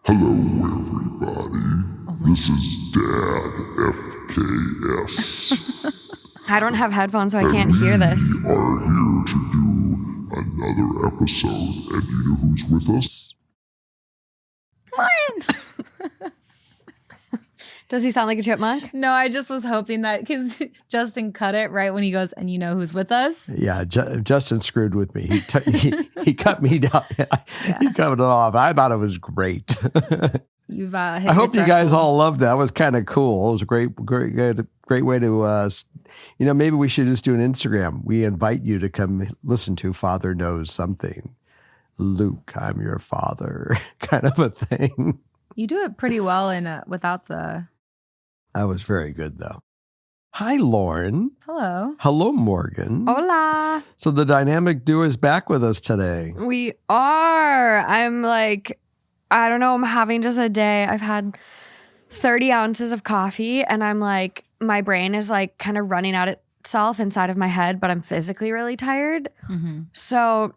Hello, everybody. This is Dad FKS. I don't have headphones, so I can't hear this. We are here to do another episode, and you know who's with us? Lauren! Does he sound like a chipmunk? No, I just was hoping that because Justin cut it right when he goes, and you know who's with us? Yeah, Justin screwed with me. He cut me down. He cut it off. I thought it was great. You've I hope you guys all loved that. It was kind of cool. It was a great way to, maybe we should just do an Instagram. We invite you to come listen to Father Knows Something. Luke, I'm your father, kind of a thing. You do it pretty well without the... That was very good, though. Hi, Lauren. Hello. Hello, Morgan. Hola. So the dynamic duo is back with us today. We are. I'm like, I don't know. I'm having just a day. I've had 30 ounces of coffee and I'm like, my brain is like kind of running out itself inside of my head, but I'm physically really tired. Mm-hmm. So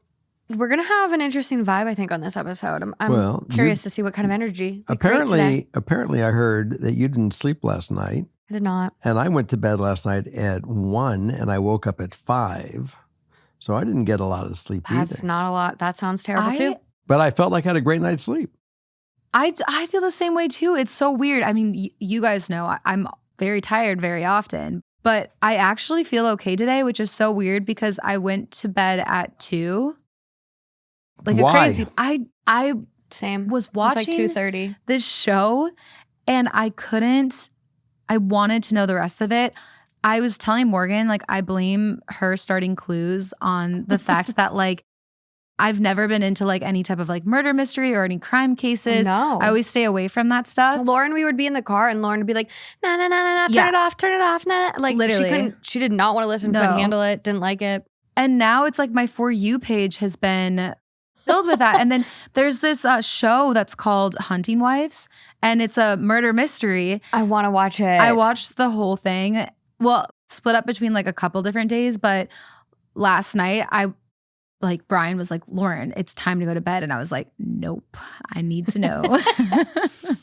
we're going to have an interesting vibe, I think, on this episode. I'm curious to see what kind of energy. Apparently, I heard that you didn't sleep last night. I did not. And I went to bed last night at 1 and I woke up at 5. So I didn't get a lot of sleep either. That's not a lot. That sounds terrible too. But I felt like I had a great night's sleep. I feel the same way too. It's so weird. I mean, you guys know I'm very tired very often. But I actually feel okay today, which is so weird because I went to bed at 2. Like Why? a crazy. I Same. was watching It's like 2:30. this show and I wanted to know the rest of it. I was telling Morgan, like, I blame her starting Clues on the fact that, like, I've never been into, like, any type of, like, murder mystery or any crime cases. No. I always stay away from that stuff. Lauren, we would be in the car and Lauren would be like, nah, turn it off, nah. Like, Literally. she did not want to listen, couldn't handle it, didn't like it. And now it's like my For You page has been filled with that. And then there's this show that's called Hunting Wives, and it's a murder mystery. I want to watch it. I watched the whole thing. Well, split up between like a couple different days, but last night Brian was like, Lauren, it's time to go to bed. And I was like, nope, I need to know. Oh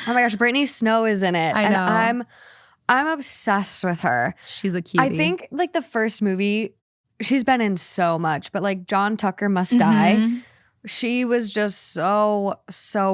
my gosh, Brittany Snow is in it. I know. And I'm obsessed with her. She's a cutie. I think like the first movie, she's been in so much, but like John Tucker Must Die, she was just so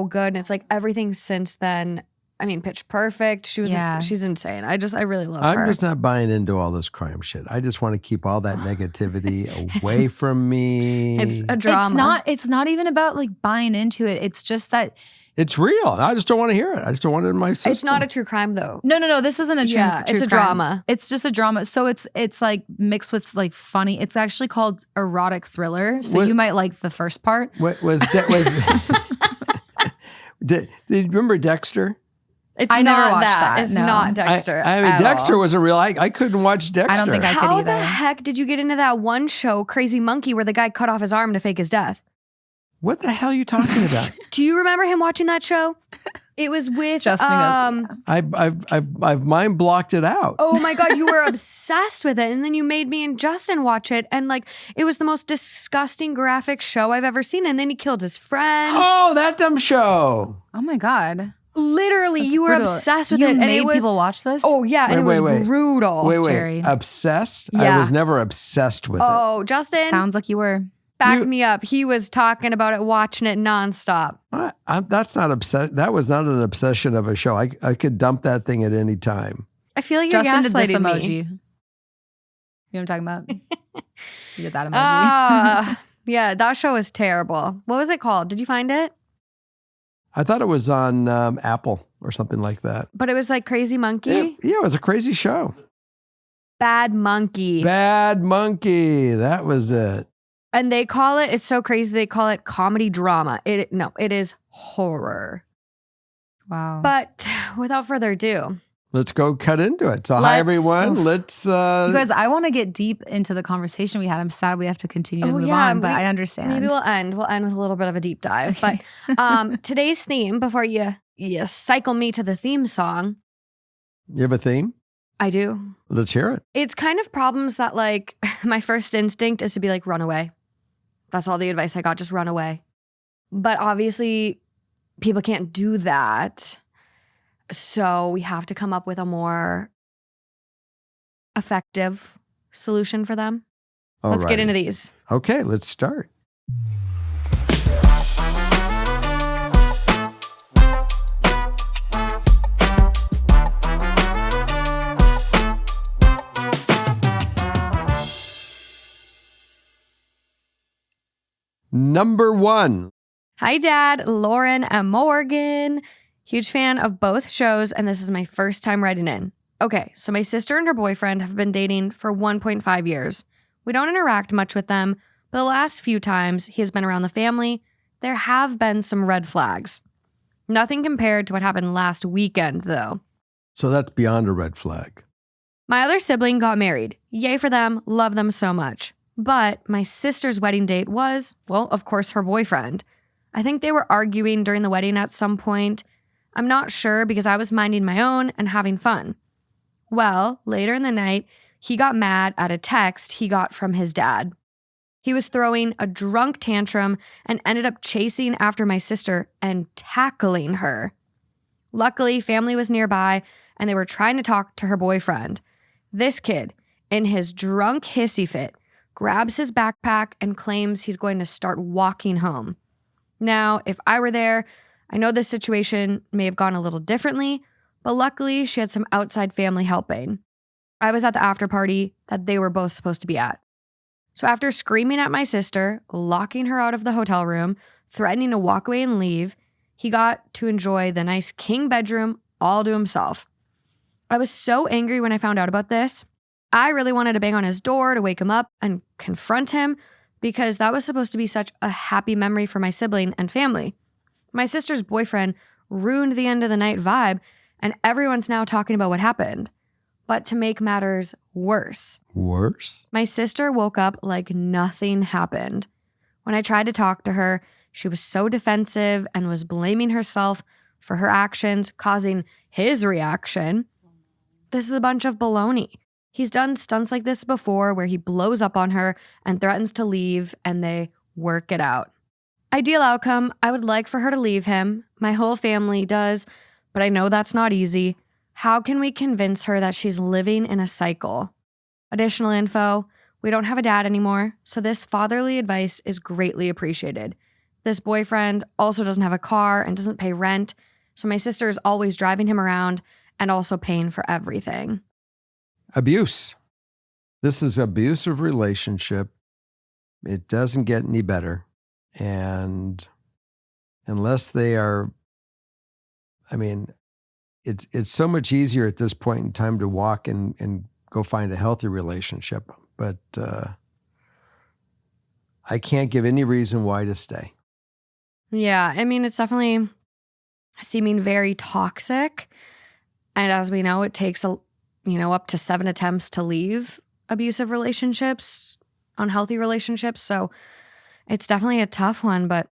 good. And it's like everything since then. I mean, Pitch Perfect. She's insane. I really love her. I'm just not buying into all this crime shit. I just want to keep all that negativity away from me. It's a drama. It's not even about like buying into it. It's just that it's real. I just don't want to hear it. I just don't want it in my system. It's not a true crime though. No. This isn't a true it's a crime. drama. It's just a drama. So it's like mixed with like funny. It's actually called erotic thriller. So you might like the first part. What was did you remember Dexter? I never watched that. It's no. not Dexter. I mean, Dexter wasn't real. I couldn't watch Dexter. I don't think I could How either. the heck did you get into that one show, Crazy Monkey, where the guy cut off his arm to fake his death? What the hell are you talking about? Do you remember him watching that show? It was with Justin I've mind blocked it out. Oh my God, you were obsessed with it. And then you made me and Justin watch it. And like, it was the most disgusting graphic show I've ever seen. And then he killed his friend. Oh, that dumb show. Oh my God. Literally, That's you were brutal. obsessed with You it. And made it was, people watch this? Oh yeah, and it was brutal. Wait. Jerry. Obsessed? Yeah. I was never obsessed with it. Oh, Justin, Sounds like you were. back me up. He was talking about it, watching it nonstop. That's not upset. That was not an obsession of a show. I could dump that thing at any time. I feel like you're Justin did this gaslighting emoji. me. You know what I'm talking about? You did that emoji. Yeah, that show was terrible. What was it called? Did you find it? I thought it was on Apple or something like that. But it was like Crazy Monkey. Yeah, it was a crazy show. Bad Monkey. Bad Monkey. That was it. And they call it, it's so crazy, they call it comedy drama. It is horror. Wow. But without further ado. Let's go cut into it. So hi, everyone. Let's... you guys, I want to get deep into the conversation we had. I'm sad we have to continue to move on, but I understand. Maybe we'll end with a little bit of a deep dive. Okay. But today's theme, before you cycle me to the theme song. You have a theme? I do. Let's hear it. It's kind of problems that like, my first instinct is to be like, run away. That's all the advice I got, just run away. But obviously people can't do that. So we have to come up with a more effective solution for them. Let's get into these. Okay, let's start. Number 1. Hi, Dad, Lauren, and Morgan. Huge fan of both shows, and this is my first time writing in. Okay, so my sister and her boyfriend have been dating for 1.5 years. We don't interact much with them, but the last few times he has been around the family, there have been some red flags. Nothing compared to what happened last weekend, though. So that's beyond a red flag. My other sibling got married. Yay for them, love them so much. But my sister's wedding date was, well, of course, her boyfriend. I think they were arguing during the wedding at some point. I'm not sure because I was minding my own and having fun. Well, later in the night, he got mad at a text he got from his dad. He was throwing a drunk tantrum and ended up chasing after my sister and tackling her. Luckily, family was nearby and they were trying to talk to her boyfriend. This kid, in his drunk hissy fit, grabs his backpack and claims he's going to start walking home. Now, if I were there, I know this situation may have gone a little differently, but luckily she had some outside family helping. I was at the after party that they were both supposed to be at. So after screaming at my sister, locking her out of the hotel room, threatening to walk away and leave, he got to enjoy the nice king bedroom all to himself. I was so angry when I found out about this. I really wanted to bang on his door to wake him up and confront him because that was supposed to be such a happy memory for my sibling and family. My sister's boyfriend ruined the end of the night vibe, and everyone's now talking about what happened. But to make matters worse, my sister woke up like nothing happened. When I tried to talk to her, she was so defensive and was blaming herself for her actions, causing his reaction. This is a bunch of baloney. He's done stunts like this before where he blows up on her and threatens to leave, and they work it out. Ideal outcome, I would like for her to leave him. My whole family does, but I know that's not easy. How can we convince her that she's living in a cycle? Additional info, we don't have a dad anymore, so this fatherly advice is greatly appreciated. This boyfriend also doesn't have a car and doesn't pay rent, so my sister is always driving him around and also paying for everything. Abuse. This is an abusive relationship. It doesn't get any better. And unless they are, it's so much easier at this point in time to walk and go find a healthy relationship. But I can't give any reason why to stay. Yeah, it's definitely seeming very toxic. And as we know, it takes up to 7 attempts to leave abusive relationships, unhealthy relationships. So it's definitely a tough one, but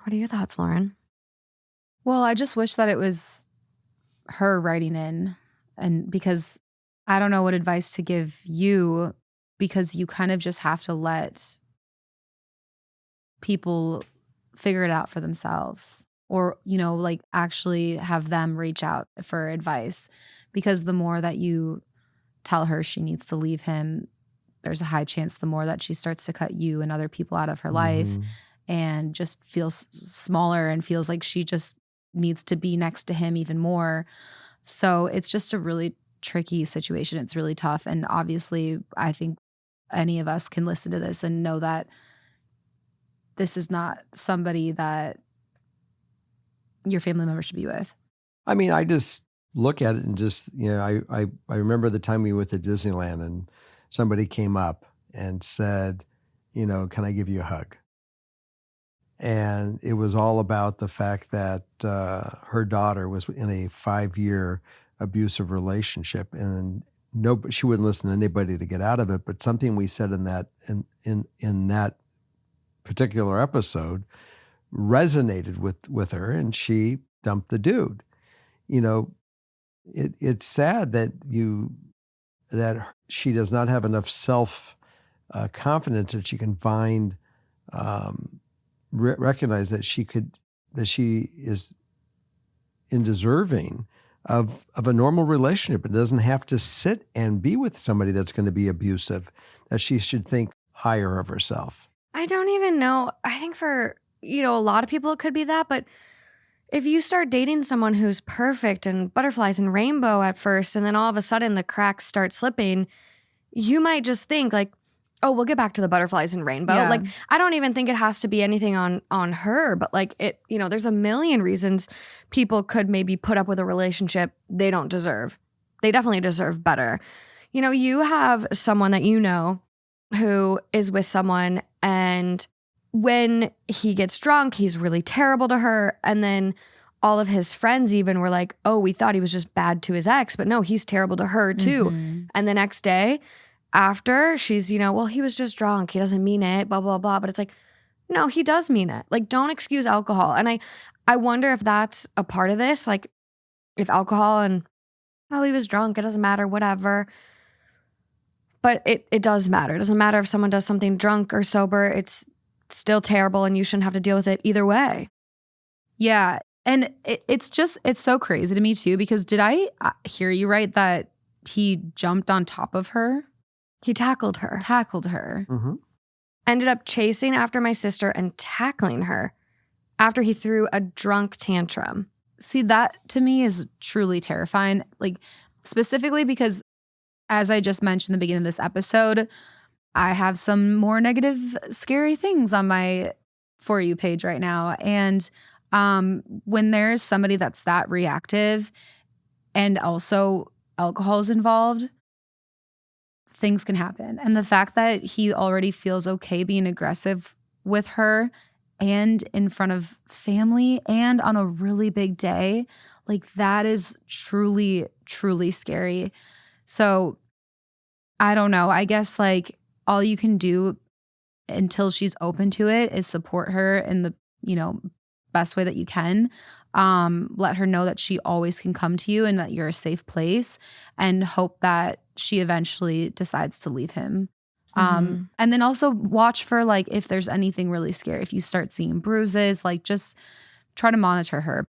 what are your thoughts, Lauren? Well, I just wish that it was her writing in, and because I don't know what advice to give you, because you kind of just have to let people figure it out for themselves, or, actually have them reach out for advice, because the more that you tell her she needs to leave him, there's a high chance the more that she starts to cut you and other people out of her life and just feels smaller and feels like she just needs to be next to him even more. So it's just a really tricky situation. It's really tough. And obviously, I think any of us can listen to this and know that this is not somebody that your family member should be with. I just look at it and just, I remember the time we went to Disneyland and somebody came up and said, can I give you a hug? And it was all about the fact that her daughter was in a 5-year abusive relationship, and she wouldn't listen to anybody to get out of it. But something we said in that particular episode resonated with her, and she dumped the dude. It's sad that she does not have enough self confidence that she can find recognize that she and deserving of a normal relationship. It doesn't have to sit and be with somebody that's going to be abusive, that she should think higher of herself. I don't even know. I think for, a lot of people it could be that, but if you start dating someone who's perfect and butterflies and rainbow at first, and then all of a sudden the cracks start slipping, you might just think like, oh, we'll get back to the butterflies and rainbow. Yeah. Like, I don't even think it has to be anything on her, but like there's a million reasons people could maybe put up with a relationship they don't deserve. They definitely deserve better. You have someone that who is with someone, and when he gets drunk, he's really terrible to her. And then all of his friends even were like, oh, we thought he was just bad to his ex, but no, he's terrible to her too. Mhm. And the next day after, she's, well, he was just drunk. He doesn't mean it, blah, blah, blah. But it's like, no, he does mean it. Like, don't excuse alcohol. And I wonder if that's a part of this. Like, if alcohol and, oh, he was drunk, it doesn't matter, whatever. But it does matter. It doesn't matter if someone does something drunk or sober. It's still terrible, and you shouldn't have to deal with it either way. Yeah. And it's so crazy to me too, because did I hear you right that he jumped on top of her? He tackled her. Mm-hmm. Ended up chasing after my sister and tackling her after he threw a drunk tantrum. See, that to me is truly terrifying. Like, specifically because, as I just mentioned in the beginning of this episode, I have some more negative, scary things on my For You page right now. And when there's somebody that's that reactive and also alcohol is involved, things can happen. And the fact that he already feels okay being aggressive with her and in front of family and on a really big day, like, that is truly, truly scary. So I don't know. I guess like all you can do until she's open to it is support her in the, best way that you can. Let her know that she always can come to you and that you're a safe place, and hope that she eventually decides to leave him. And then also watch for like if there's anything really scary. If you start seeing bruises, like just try to monitor her.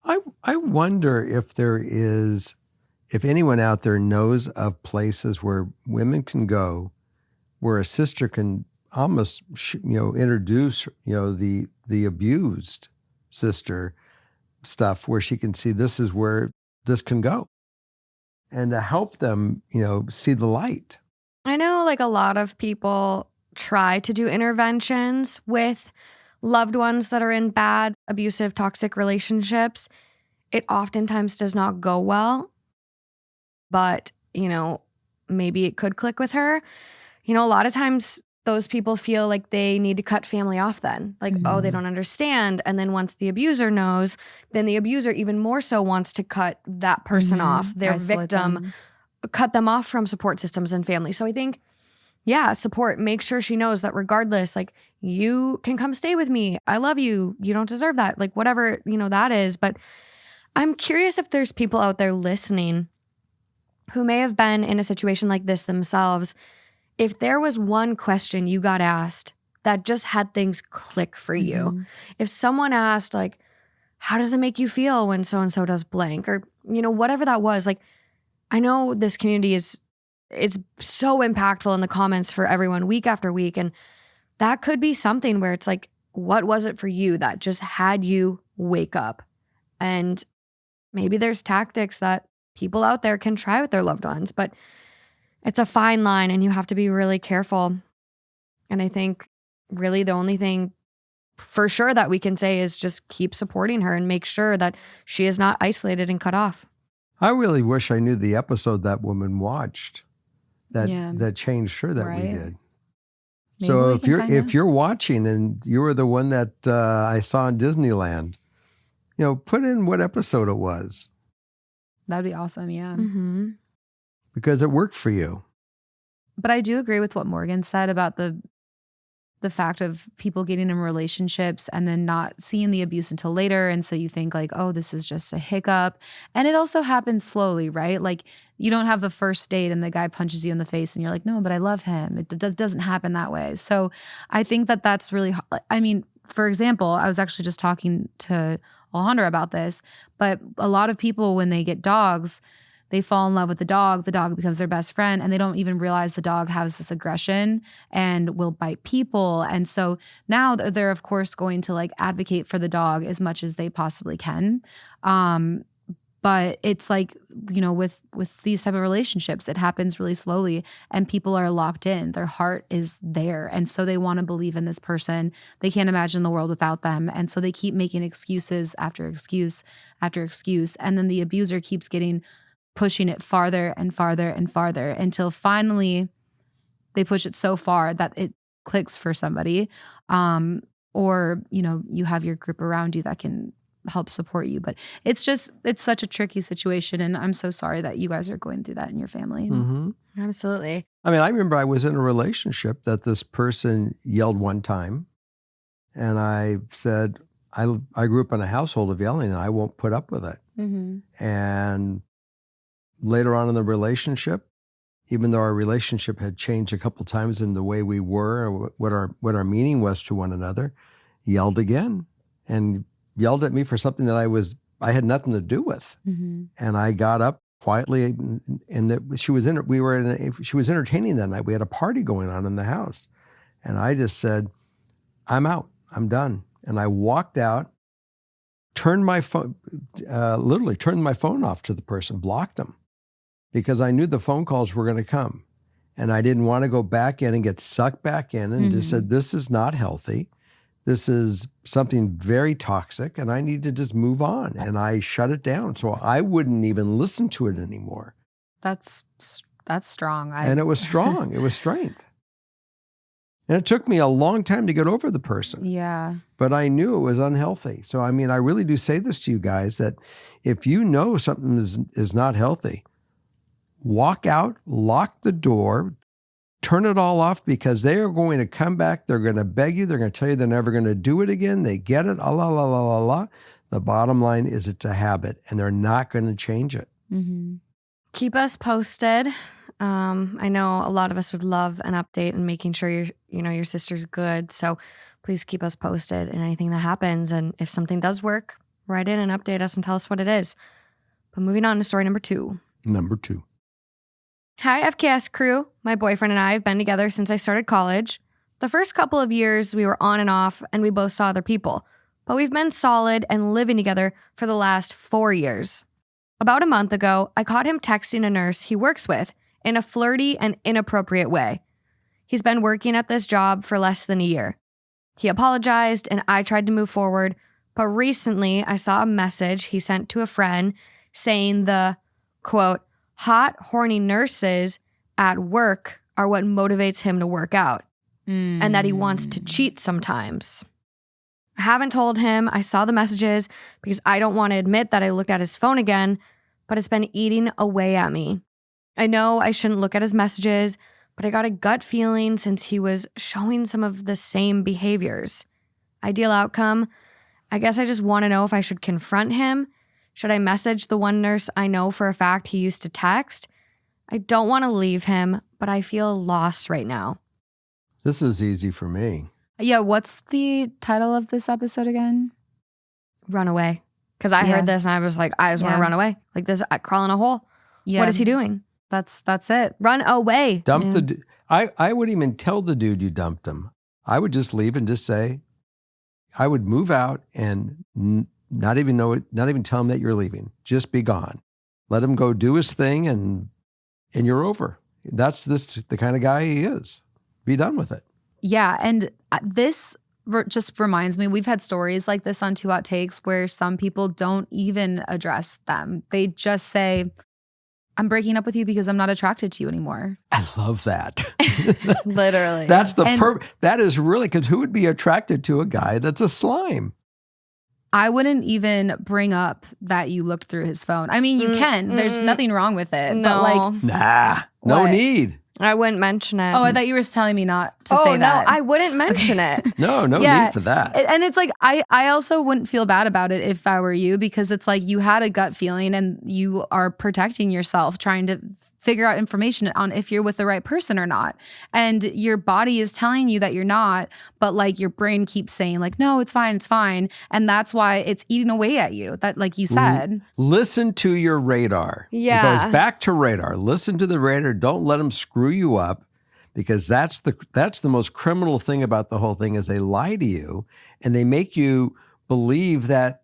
I wonder if anyone out there knows of places where women can go, where a sister can almost, introduce, the abused sister stuff, where she can see this is where this can go, and to help them, see the light. I know like a lot of people try to do interventions with loved ones that are in bad, abusive, toxic relationships. It oftentimes does not go well, but, maybe it could click with her. A lot of times those people feel like they need to cut family off then. Like, oh, they don't understand. And then once the abuser knows, then the abuser even more so wants to cut that person off, their Isolate victim, them. cut them off from support systems and family. So I think, support. Make sure she knows that regardless, like, you can come stay with me. I love you. You don't deserve that. Like, whatever, that is. But I'm curious if there's people out there listening who may have been in a situation like this themselves. If there was one question you got asked that just had things click for you, if someone asked like, how does it make you feel when so-and-so does blank, or, whatever that was, like, I know this community it's so impactful in the comments for everyone week after week. And that could be something where it's like, what was it for you that just had you wake up? And maybe there's tactics that people out there can try with their loved ones, but it's a fine line and you have to be really careful. And I think really the only thing for sure that we can say is just keep supporting her and make sure that she is not isolated and cut off. I really wish I knew the episode that woman watched that changed her that we Right. did. Maybe So we can find if out. you're watching and you were the one that I saw in Disneyland, put in what episode it was, That'd be awesome. Yeah. Mm-hmm. because it worked for you. But I do agree with what Morgan said about the fact of people getting in relationships and then not seeing the abuse until later. And so you think like, oh, this is just a hiccup. And it also happens slowly, right? Like, you don't have the first date and the guy punches you in the face and you're like, no, but I love him. It doesn't happen that way. So I think that that's really, I mean, for example, I was actually just talking to Alejandra about this, but a lot of people, when they get dogs, they fall in love with the dog becomes their best friend, and they don't even realize the dog has this aggression and will bite people. And so now they're of course going to like advocate for the dog as much as they possibly can. But it's like, you know, with these type of relationships, it happens really slowly and people are locked in. Their heart is there. And so they want to believe in this person. They can't imagine the world without them. And so they keep making excuses after excuse after excuse. And then the abuser keeps pushing it farther and farther and farther until finally they push it so far that it clicks for somebody. Or, you know, you have your group around you that can help support you. But it's such a tricky situation. And I'm so sorry that you guys are going through that in your family. Mm-hmm. Absolutely. I mean, I remember I was in a relationship that this person yelled one time. And I said, I grew up in a household of yelling and I won't put up with it. Mm-hmm. And later on in the relationship, even though our relationship had changed a couple times in the way we were, or what our meaning was to one another, yelled again and yelled at me for something that I had nothing to do with. Mm-hmm. And I got up quietly, and she was entertaining that night. We had a party going on in the house, and I just said, "I'm out. I'm done." And I walked out, literally turned my phone off to the person, blocked them, because I knew the phone calls were going to come, and I didn't want to go back in and get sucked back in, and just said, "This is not healthy. This is something very toxic, and I need to just move on." And I shut it down. So I wouldn't even listen to it anymore. That's strong. And it was strong. It was strength. And it took me a long time to get over the person. Yeah. But I knew it was unhealthy. So, I mean, I really do say this to you guys, that if you know something is not healthy, walk out, lock the door, turn it all off, because they are going to come back. They're going to beg you. They're going to tell you they're never going to do it again. They get it. La, la, la, la, la. The bottom line is it's a habit, and they're not going to change it. Mm-hmm. Keep us posted. I know a lot of us would love an update and making sure your sister's good. So please keep us posted in anything that happens. And if something does work, write in and update us and tell us what it is. But moving on to story number 2. Number 2. Hi, FKS crew. My boyfriend and I have been together since I started college. The first couple of years we were on and off and we both saw other people, but we've been solid and living together for the last 4 years. About a month ago, I caught him texting a nurse he works with in a flirty and inappropriate way. He's been working at this job for less than a year. He apologized and I tried to move forward, but recently I saw a message he sent to a friend saying the, quote, hot, horny nurses at work are what motivates him to work out, and that he wants to cheat sometimes. I haven't told him I saw the messages because I don't want to admit that I looked at his phone again, but it's been eating away at me. I know I shouldn't look at his messages, but I got a gut feeling since he was showing some of the same behaviors. Ideal outcome, I guess I just want to know if I should confront him. Should I message the one nurse I know for a fact he used to text? I don't want to leave him, but I feel lost right now. This is easy for me. Yeah, what's the title of this episode again? Run away. Because I heard this and I was like, I just want to run away. Like this, I crawl in a hole. Yeah. What is he doing? That's it. Run away. Dump the I wouldn't even tell the dude you dumped him. I would just leave and just say, I would move out and not even know it, not even tell him that you're leaving. Just be gone. Let him go do his thing and you're over. That's the kind of guy he is. Be done with it. Yeah. And this just reminds me, we've had stories like this on 2 Hot Takes where some people don't even address them. They just say, I'm breaking up with you because I'm not attracted to you anymore. I love that. Literally. That's that is really, because who would be attracted to a guy that's a slime? I wouldn't even bring up that you looked through his phone. I mean, you can. There's nothing wrong with it. No. But like, nah, no What? need. I wouldn't mention it. oh, I thought you were telling me not to say that. No, I wouldn't mention it. No Yeah. need for that. And it's like, I also wouldn't feel bad about it if I were you, because it's like you had a gut feeling and you are protecting yourself, trying to figure out information on if you're with the right person or not. And your body is telling you that you're not, but like your brain keeps saying like, no, it's fine, it's fine. And that's why it's eating away at you. That, like you said. Listen to your radar. Yeah. It goes back to radar. Listen to the radar. Don't let them screw you up, because that's the most criminal thing about the whole thing is they lie to you and they make you believe that,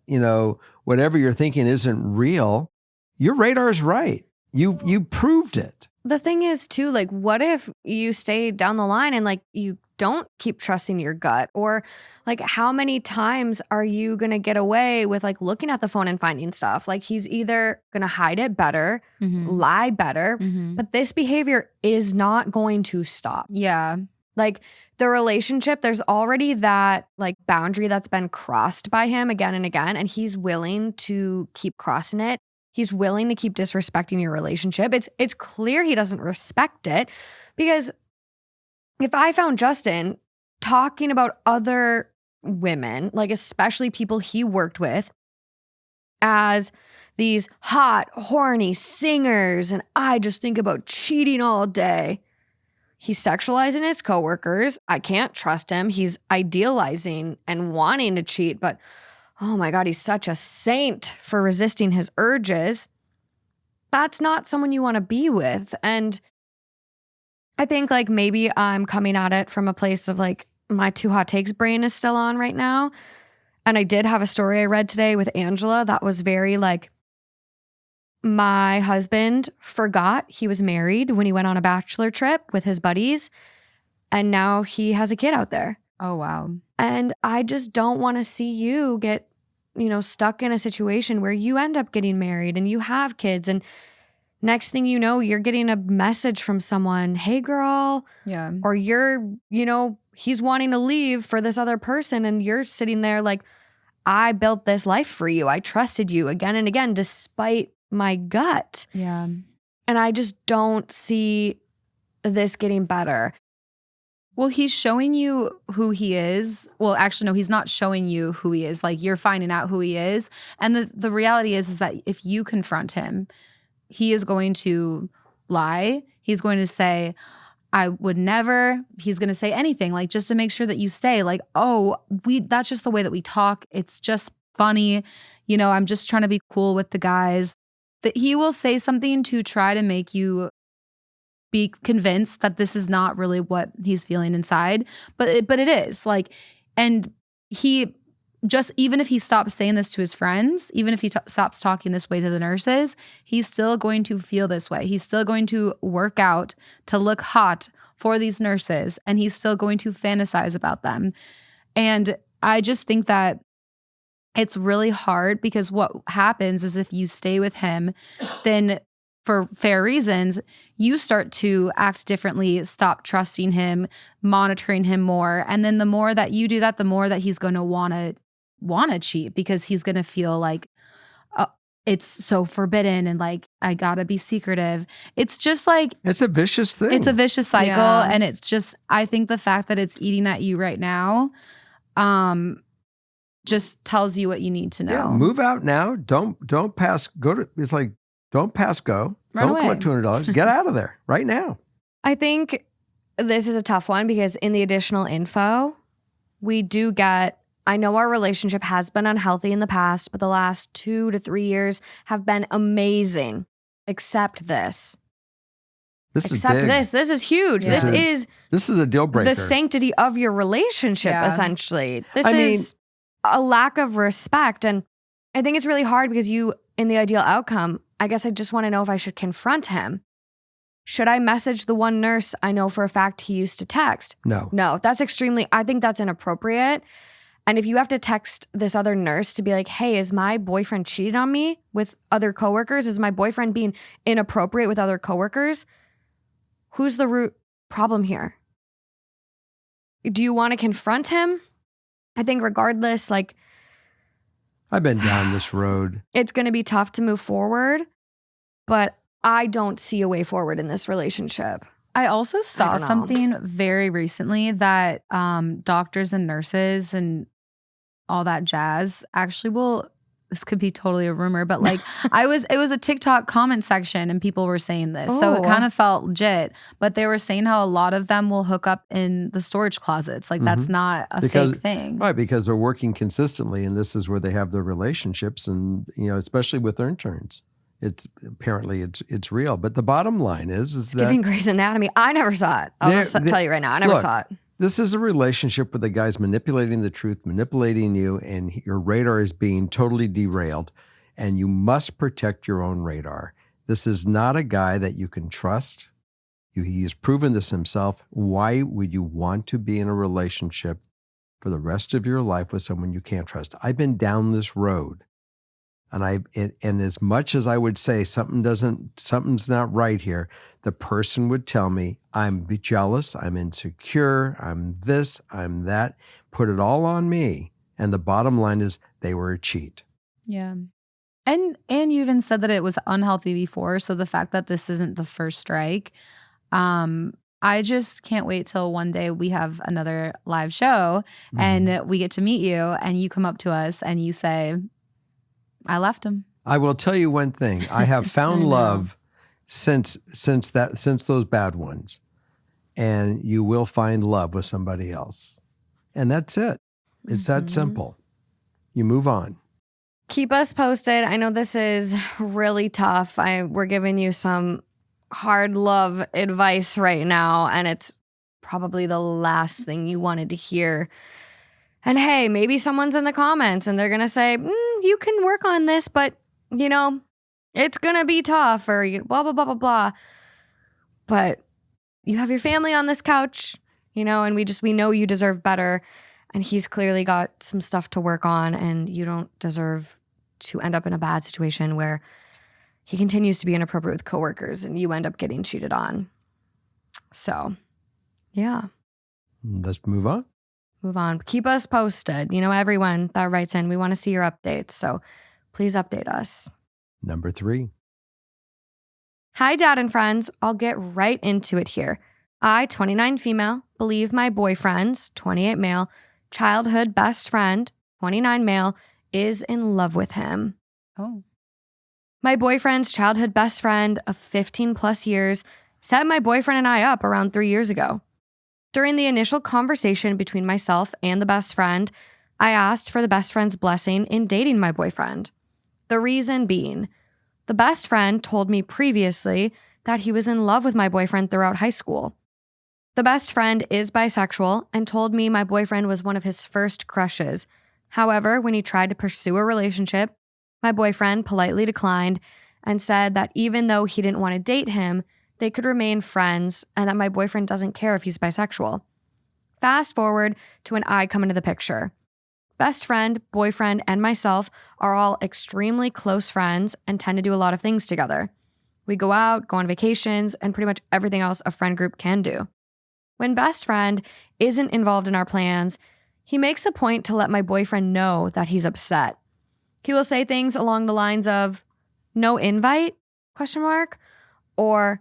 whatever you're thinking isn't real. Your radar's right. You proved it. The thing is too, like, what if you stay down the line and like you don't keep trusting your gut? Or like, how many times are you going to get away with like looking at the phone and finding stuff? Like, he's either going to hide it better, lie better, but this behavior is not going to stop. Yeah. Like, the relationship, there's already that like boundary that's been crossed by him again and again, and he's willing to keep crossing it. He's willing to keep disrespecting your relationship. It's clear he doesn't respect it, because if I found Justin talking about other women, like especially people he worked with, as these hot, horny singers, and I just think about cheating all day. He's sexualizing his coworkers. I can't trust him. He's idealizing and wanting to cheat, but oh my God, he's such a saint for resisting his urges. That's not someone you want to be with. And I think like maybe I'm coming at it from a place of like my too hot takes brain is still on right now. And I did have a story I read today with Angela that was very like, my husband forgot he was married when he went on a bachelor trip with his buddies. And now he has a kid out there. Oh, wow. And I just don't want to see you get, stuck in a situation where you end up getting married and you have kids. And next thing you know, you're getting a message from someone, hey, girl. Yeah. Or you're, he's wanting to leave for this other person. And you're sitting there like, I built this life for you. I trusted you again and again, despite my gut. Yeah. And I just don't see this getting better. Well, he's showing you who he is. Well, actually, no, he's not showing you who he is. Like, you're finding out who he is. And the reality is that if you confront him, he is going to lie. He's going to say, I would never. He's going to say anything, like, just to make sure that you stay. Like, oh, that's just the way that we talk. It's just funny. I'm just trying to be cool with the guys. That he will say something to try to make you be convinced that this is not really what he's feeling inside, but it is like, and he just, even if he stops saying this to his friends, even if he stops talking this way to the nurses, he's still going to feel this way. He's still going to work out to look hot for these nurses, and he's still going to fantasize about them. And I just think that it's really hard, because what happens is if you stay with him, then for fair reasons, you start to act differently, stop trusting him, monitoring him more. And then the more that you do that, the more that he's going to want to cheat, because he's going to feel like it's so forbidden and like, I got to be secretive. It's just like, it's a vicious thing. It's a vicious cycle. Yeah. And it's just, I think the fact that it's eating at you right now, just tells you what you need to know. Yeah, move out now. Don't pass. It's like, don't pass go. Run Don't away. collect $200. Get out of there right now. I think this is a tough one, because in the additional info, we do get, I know our relationship has been unhealthy in the past, but the last 2 to 3 years have been amazing. Except this. This Except is big. this is huge. Yeah. This is a deal breaker. the sanctity of your relationship, Yeah. essentially. This I is a lack of respect. And I think it's really hard, because you, in the ideal outcome, I guess I just want to know if I should confront him. Should I message the one nurse I know for a fact he used to text? No. No, I think that's inappropriate. And if you have to text this other nurse to be like, hey, is my boyfriend cheating on me with other coworkers? Is my boyfriend being inappropriate with other coworkers? Who's the root problem here? Do you want to confront him? I think regardless, like, I've been down this road. it's going to be tough to move forward, but I don't see a way forward in this relationship. I also saw don't know. something very recently that doctors and nurses and all that jazz actually will this could be totally a rumor, but like it was a TikTok comment section and people were saying this. So it Oh. kind of felt legit, but they were saying how a lot of them will hook up in the storage closets. Like that's not a fake thing. Right, because they're working consistently, and this is where they have their relationships, and especially with interns. It's apparently it's real. But the bottom line is that Giving Grey's Anatomy. I never saw it. I'll just tell you right now. I never saw it. This is a relationship where the guy's manipulating the truth, manipulating you, and your radar is being totally derailed, and you must protect your own radar. This is not a guy that you can trust. He has proven this himself. Why would you want to be in a relationship for the rest of your life with someone you can't trust? I've been down this road, and as much as I would say something's not right here, the person would tell me, I'm jealous, I'm insecure, I'm this, I'm that, put it all on me. And the bottom line is they were a cheat. Yeah. And you even said that it was unhealthy before. So the fact that this isn't the first strike, I just can't wait till one day we have another live show and we get to meet you and you come up to us and you say, I left him. I will tell you one thing. I have found love since those bad ones. And you will find love with somebody else. And that's it. It's that simple. You move on. Keep us posted. I know this is really tough. We're giving you some hard love advice right now, and it's probably the last thing you wanted to hear. And hey, maybe someone's in the comments and they're going to say, you can work on this, but, it's going to be tough or blah, blah, blah, blah, blah. But you have your family on this couch, and we know you deserve better. And he's clearly got some stuff to work on, and you don't deserve to end up in a bad situation where he continues to be inappropriate with coworkers and you end up getting cheated on. So, yeah. Let's move on. Move on. Keep us posted. Everyone that writes in, we want to see your updates. So please update us. Number 3. Hi, Dad and friends. I'll get right into it here. I, 29 female, believe my boyfriend's, 28 male, childhood best friend, 29 male, is in love with him. Oh. My boyfriend's childhood best friend of 15 plus years set my boyfriend and I up around 3 years ago. During the initial conversation between myself and the best friend, I asked for the best friend's blessing in dating my boyfriend. The reason being, the best friend told me previously that he was in love with my boyfriend throughout high school. The best friend is bisexual and told me my boyfriend was one of his first crushes. However, when he tried to pursue a relationship, my boyfriend politely declined and said that even though he didn't want to date him, they could remain friends and that my boyfriend doesn't care if he's bisexual. Fast forward to when I come into the picture. Best friend, boyfriend, and myself are all extremely close friends and tend to do a lot of things together. We go out, go on vacations, and pretty much everything else a friend group can do. When best friend isn't involved in our plans, he makes a point to let my boyfriend know that he's upset. He will say things along the lines of, "No invite?" ? Or,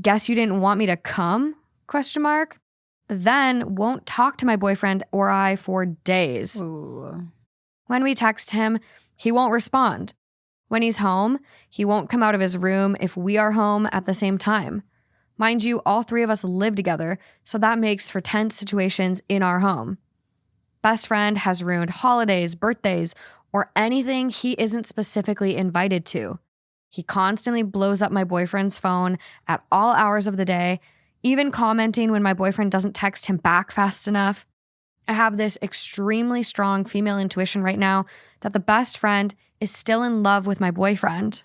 "Guess you didn't want me to come?" ? Then won't talk to my boyfriend or I for days. Ooh. When we text him, he won't respond. When he's home, he won't come out of his room if we are home at the same time. Mind you, all 3 of us live together, so that makes for tense situations in our home. Best friend has ruined holidays, birthdays, or anything he isn't specifically invited to. He constantly blows up my boyfriend's phone at all hours of the day, even commenting when my boyfriend doesn't text him back fast enough. I have this extremely strong female intuition right now that the best friend is still in love with my boyfriend.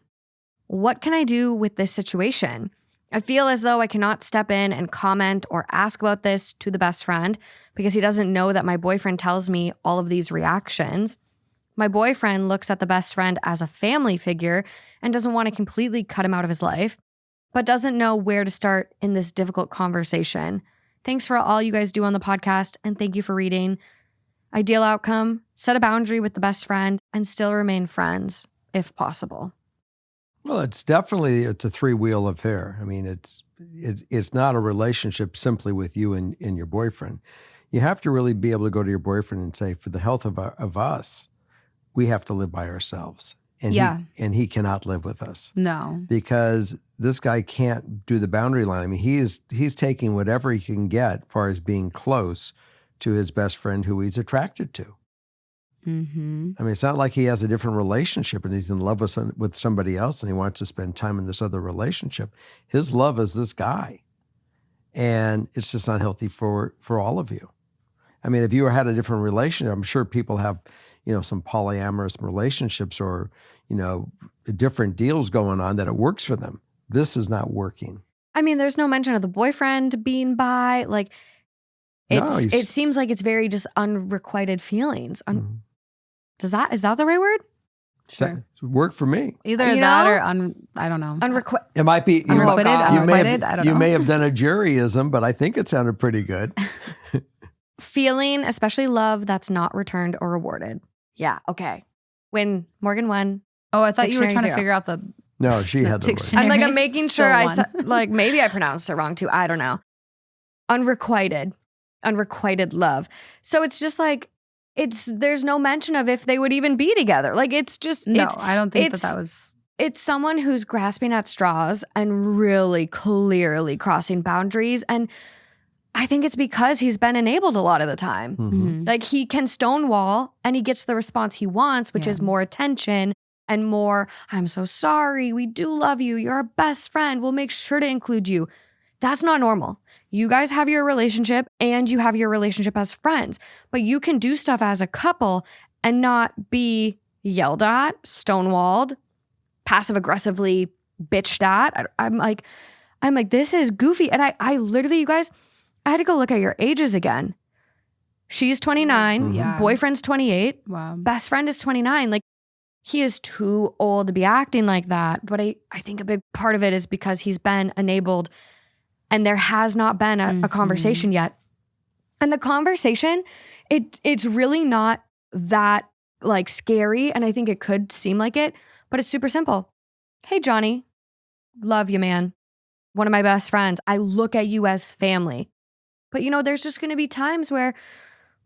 What can I do with this situation? I feel as though I cannot step in and comment or ask about this to the best friend because he doesn't know that my boyfriend tells me all of these reactions. My boyfriend looks at the best friend as a family figure and doesn't want to completely cut him out of his life, but doesn't know where to start in this difficult conversation. Thanks for all you guys do on the podcast, and thank you for reading. Ideal outcome, set a boundary with the best friend and still remain friends, if possible. Well, it's a 3-wheel affair. I mean, it's not a relationship simply with you and your boyfriend. You have to really be able to go to your boyfriend and say, for the health of us, we have to live by ourselves. And Yeah. he cannot live with us No. because this guy can't do the boundary line. I mean, he's taking whatever he can get as far as being close to his best friend who he's attracted to. Mm-hmm. I mean, it's not like he has a different relationship and he's in love with somebody else and he wants to spend time in this other relationship. His love is this guy. And it's just not healthy for all of you. I mean, if you had a different relationship, I'm sure people have, some polyamorous relationships or, different deals going on that it works for them. This is not working. I mean, there's no mention of the boyfriend being bi. Like, it seems like it's very just unrequited feelings. Is that the right word? Sure. Work for me. Either that or I don't know. It might be Unrequited. God. Unrequited. I don't know. You may have done a juryism, but I think it sounded pretty good. Feeling, especially love that's not returned or rewarded. Yeah, okay. When Morgan won. Oh, I thought you were Dictionary trying to zero. figure out the No, she had the word. dictionary. I'm making sure Still I won. said, maybe I pronounced it wrong too. I don't know. Unrequited love. So it's just like, there's no mention of if they would even be together. Like, it's just, No, I don't think that it's- was. it's someone who's grasping at straws and really clearly crossing boundaries. And I think it's because he's been enabled a lot of the time. Mhm. Like, he can stonewall and he gets the response he wants, which Yeah. is more attention and more, I'm so sorry. We do love you. You're our best friend. We'll make sure to include you. That's not normal. You guys have your relationship and you have your relationship as friends, but you can do stuff as a couple and not be yelled at, stonewalled, passive aggressively bitched at. I'm like, this is goofy. And I literally, you guys, I had to go look at your ages again. She's 29, Yeah. boyfriend's 28, Wow. best friend is 29. Like, he is too old to be acting like that. But I think a big part of it is because he's been enabled and there has not been a conversation yet. And the conversation, it's really not that like scary. And I think it could seem like it, but it's super simple. Hey, Johnny, love you, man. One of my best friends. I look at you as family. But there's just going to be times where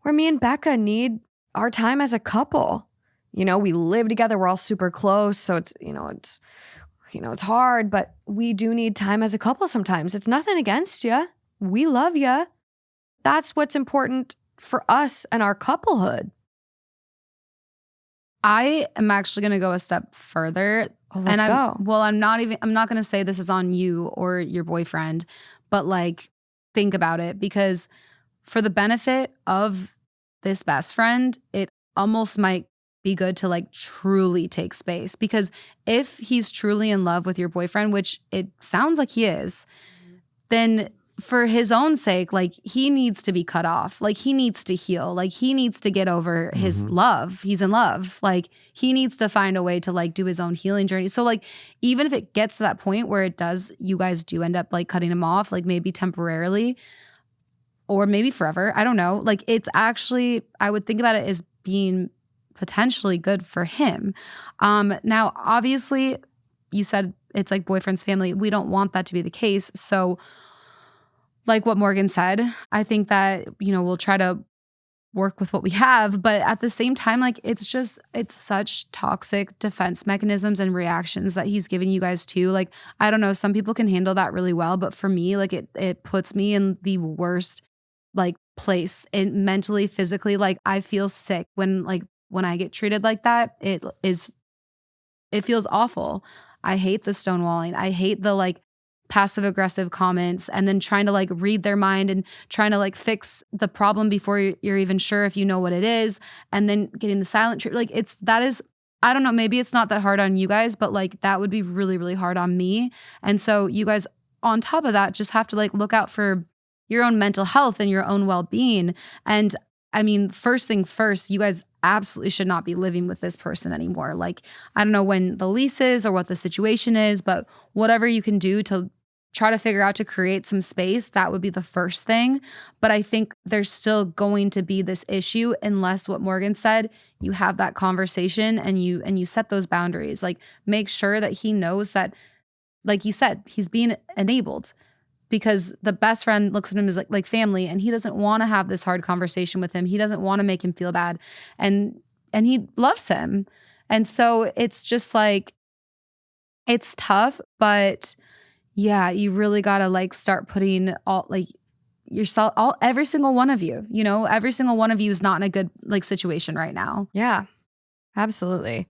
me and Becca need our time as a couple. We live together. We're all super close. So it's hard, but we do need time as a couple sometimes. It's nothing against you. We love you. That's what's important for us and our couplehood. I am actually going to go a step further. Oh, let's and go. I'm not going to say this is on you or your boyfriend, but like, think about it, because for the benefit of this best friend, it almost might be good to like truly take space, because if he's truly in love with your boyfriend, which it sounds like he is, then for his own sake, like, he needs to be cut off. Like, he needs to heal. Like, he needs to get over his love. He's in love. Like, he needs to find a way to like do his own healing journey. So like, even if it gets to that point where you guys do end up like cutting him off, like maybe temporarily or maybe forever, I don't know. Like, it's actually, I would think about it as being potentially good for him. Now, obviously, you said it's like boyfriend's family. We don't want that to be the case. So like what Morgan said, I think that, we'll try to work with what we have. But at the same time, like, it's such toxic defense mechanisms and reactions that he's giving you guys too. Like, I don't know, some people can handle that really well. But for me, like, it puts me in the worst like place mentally, physically. Like, I feel sick when I get treated like that. It feels awful. I hate the stonewalling. I hate the like passive aggressive comments and then trying to like read their mind and trying to like fix the problem before you're even sure if you know what it is, and then getting the silent treatment. Like, I don't know, maybe it's not that hard on you guys, but like, that would be really, really hard on me. And so you guys, on top of that, just have to like look out for your own mental health and your own well-being. And I mean, first things first, you guys absolutely should not be living with this person anymore. Like, I don't know when the lease is or what the situation is, but whatever you can do to try to figure out to create some space, that would be the first thing. But I think there's still going to be this issue unless, what Morgan said, you have that conversation and you set those boundaries. Like, make sure that he knows that, like you said, he's being enabled. Because the best friend looks at him as like family, and he doesn't want to have this hard conversation with him. He doesn't want to make him feel bad. And he loves him. And so it's just like, it's tough, but yeah, you really got to like start putting all like yourself, every single one of you, you know, every single one of you is not in a good like situation right now. Yeah, absolutely.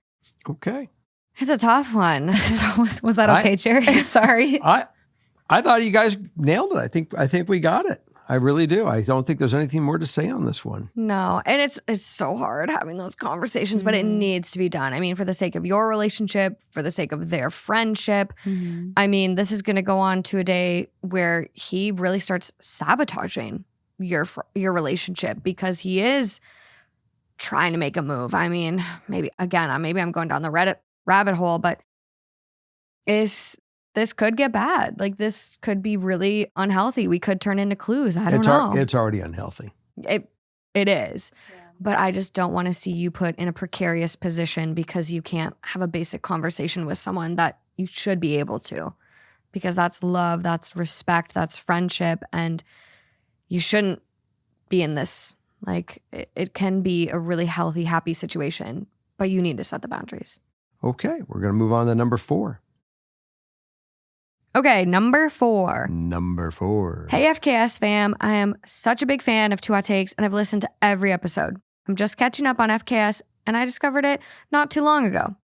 Okay. It's a tough one. So was that okay, Jerry? Sorry. I thought you guys nailed it. I think we got it. I really do. I don't think there's anything more to say on this one. No, and it's so hard having those conversations, but it needs to be done. I mean, for the sake of your relationship, for the sake of their friendship. I mean, this is going to go on to a day where he really starts sabotaging your relationship because he is trying to make a move. I mean, maybe I'm going down the rabbit hole, but this could get bad. Like this could be really unhealthy. We could turn into clues. I don't know. It's already unhealthy. It is. Yeah. But I just don't want to see you put in a precarious position because you can't have a basic conversation with someone that you should be able to. Because that's love, that's respect, that's friendship, and you shouldn't be in this. Like it can be a really healthy, happy situation, but you need to set the boundaries. Okay, we're going to move on to number 4. Okay, number 4. Hey, FKS fam. I am such a big fan of Two Hot Takes, and I've listened to every episode. I'm just catching up on FKS, and I discovered it not too long ago.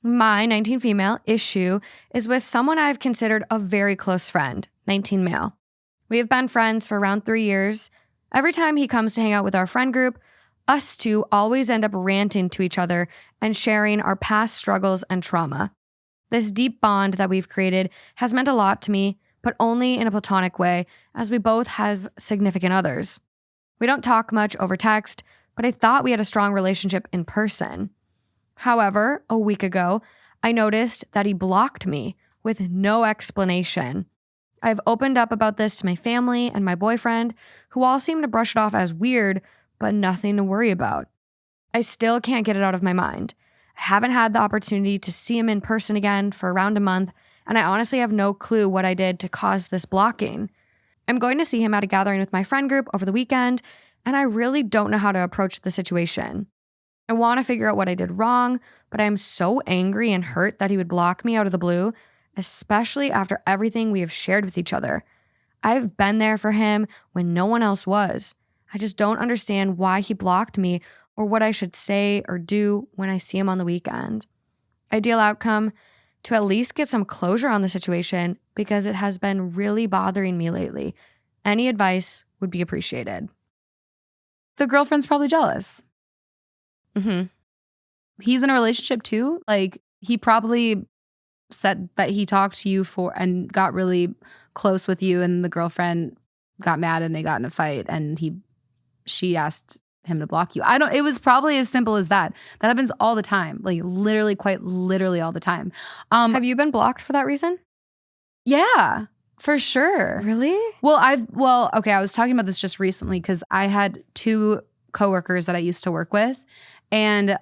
My 19 female issue is with someone I've considered a very close friend, 19 male. We have been friends for around 3 years. Every time he comes to hang out with our friend group, us two always end up ranting to each other and sharing our past struggles and trauma. This deep bond that we've created has meant a lot to me, but only in a platonic way, as we both have significant others. We don't talk much over text, but I thought we had a strong relationship in person. However, a week ago, I noticed that he blocked me with no explanation. I've opened up about this to my family and my boyfriend, who all seem to brush it off as weird, but nothing to worry about. I still can't get it out of my mind. I haven't had the opportunity to see him in person again for around a month, and I honestly have no clue what I did to cause this blocking. I'm going to see him at a gathering with my friend group over the weekend, and I really don't know how to approach the situation. I want to figure out what I did wrong, but I'm so angry and hurt that he would block me out of the blue, especially after everything we have shared with each other. I've been there for him when no one else was. I just don't understand why he blocked me or what I should say or do when I see him on the weekend. Ideal outcome, to at least get some closure on the situation because it has been really bothering me lately. Any advice would be appreciated. The girlfriend's probably jealous. He's in a relationship too. Like he probably said that he talked to you and got really close with you, and the girlfriend got mad and they got in a fight and she asked him to block you. It was probably as simple as that. That happens all the time. Like literally, quite literally all the time. Have you been blocked for that reason? Yeah, for sure. Really? Well, okay, I was talking about this just recently because I had 2 coworkers that I used to work with, and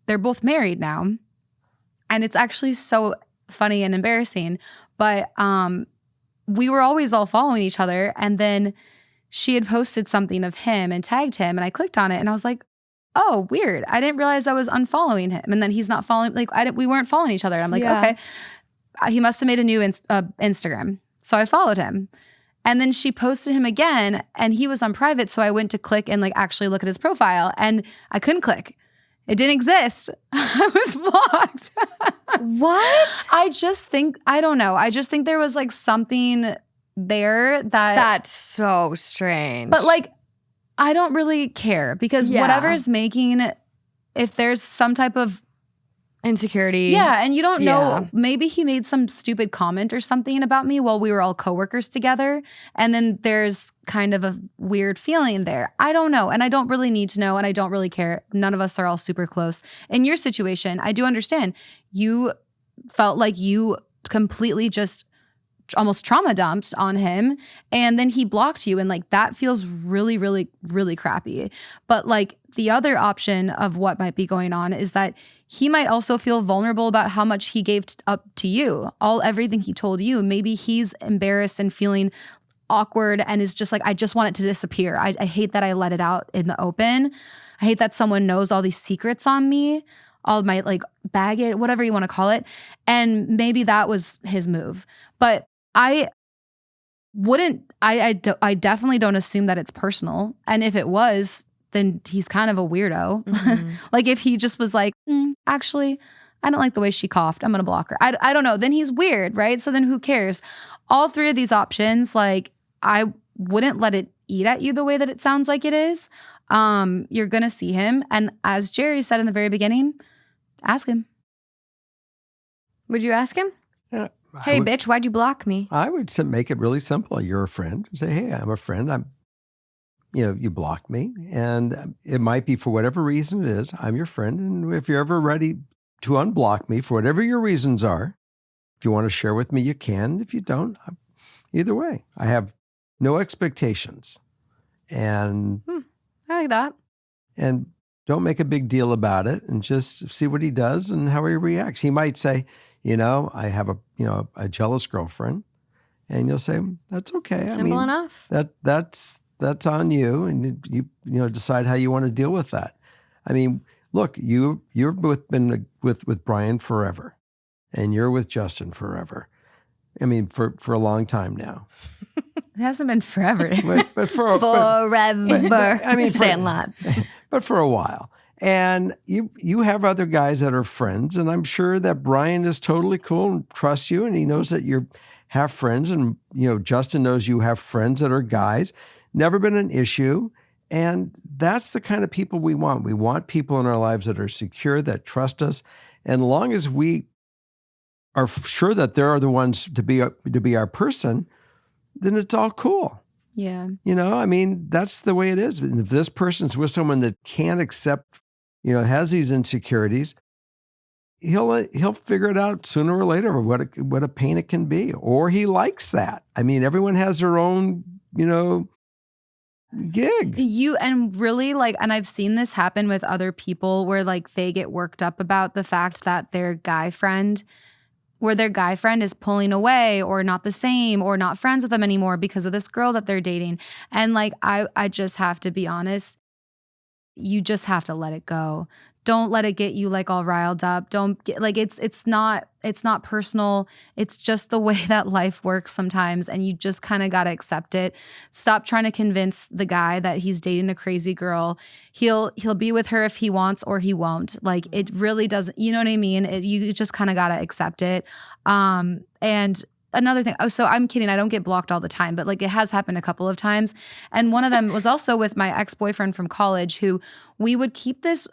they're both married now. And it's actually so funny and embarrassing, but we were always all following each other, and then she had posted something of him and tagged him, and I clicked on it and I was like, oh, weird. I didn't realize I was unfollowing him. And then he's not following, like we weren't following each other. I'm like, okay, he must have made a new Instagram. So I followed him. And then she posted him again and he was on private. So I went to click and like actually look at his profile and I couldn't click. It didn't exist. I was blocked. What? I don't know. I just think there was like something there that's so strange. But like, I don't really care because whatever's making, if there's some type of insecurity. Yeah. And you don't know, maybe he made some stupid comment or something about me while we were all coworkers together. And then there's kind of a weird feeling there. I don't know. And I don't really need to know. And I don't really care. None of us are all super close. In your situation, I do understand. You felt like you completely just almost trauma dumped on him, and then he blocked you, and like that feels really, really, really crappy. But like the other option of what might be going on is that he might also feel vulnerable about how much he gave up to you, everything he told you. Maybe he's embarrassed and feeling awkward and is just like, I just want it to disappear. I hate that I let it out in the open. I hate that someone knows all these secrets on me, all of my like baggage, whatever you want to call it. And maybe that was his move. But I definitely don't assume that it's personal. And if it was, then he's kind of a weirdo. Mhm. Like if he just was like, actually, I don't like the way she coughed, I'm going to block her. I don't know. Then he's weird, right? So then who cares? All three of these options, like I wouldn't let it eat at you the way that it sounds like it is. You're going to see him. And as Jerry said in the very beginning, ask him. Would you ask him? Yeah, Hey, bitch, why'd you block me? I would make it really simple. You're a friend. Say, hey, I'm a friend. You blocked me, and it might be for whatever reason it is. I'm your friend, and if you're ever ready to unblock me for whatever your reasons are, if you want to share with me, you can. If you don't, either way, I have no expectations, and I like that. and don't make a big deal about it, and just see what he does and how he reacts. He might say, I have a jealous girlfriend, and you'll say, that's okay. Simple enough. That's on you, and you decide how you want to deal with that. I mean, look, you've been with Brian forever, and you're with Justin forever. I mean, for a long time now. It hasn't been forever. But for Forever. I mean, Sandlot. but for a while. And you have other guys that are friends, and I'm sure that Brian is totally cool and trusts you, and he knows that you have friends, and Justin knows you have friends that are guys. Never been an issue. And that's the kind of people we want. We want people in our lives that are secure, that trust us. And as long as we are sure that they're the ones to be our person, then it's all cool. Yeah. I mean, that's the way it is. If this person's with someone that can't accept, has these insecurities, he'll figure it out sooner or later what a pain it can be. Or he likes that. I mean, everyone has their own, gig. And I've seen this happen with other people where like they get worked up about the fact that their guy friend is pulling away or not the same or not friends with them anymore because of this girl that they're dating. And like, I just have to be honest. You just have to let it go. Don't let it get you like all riled up. Don't get like, it's not personal. It's just the way that life works sometimes. And you just kind of got to accept it. Stop trying to convince the guy that he's dating a crazy girl. He'll be with her if he wants or he won't. Like it really doesn't, you know what I mean? You just kind of got to accept it. And another thing, so I'm kidding, I don't get blocked all the time, but like it has happened a couple of times. And one of them was also with my ex-boyfriend from college, who we would keep this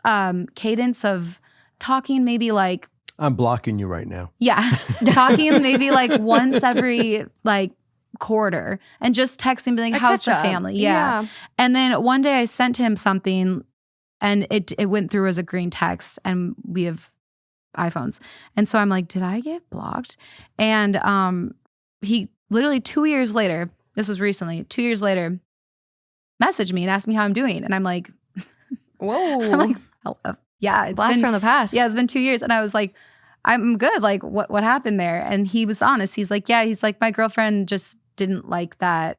cadence of talking maybe like, I'm blocking you right now. yeah, talking maybe like once every like quarter and just texting, being like, how's the family? Yeah. And then one day I sent him something and it went through as a green text, and we have iPhones. And so I'm like, did I get blocked? And he literally 2 years later, this was recently, 2 years later, messaged me and asked me how I'm doing. And I'm like, whoa. I'm like, yeah, it's Blast been from the past. Yeah, it's been 2 years. And I was like, I'm good. Like, what happened there? And he was honest. He's like, my girlfriend just didn't like that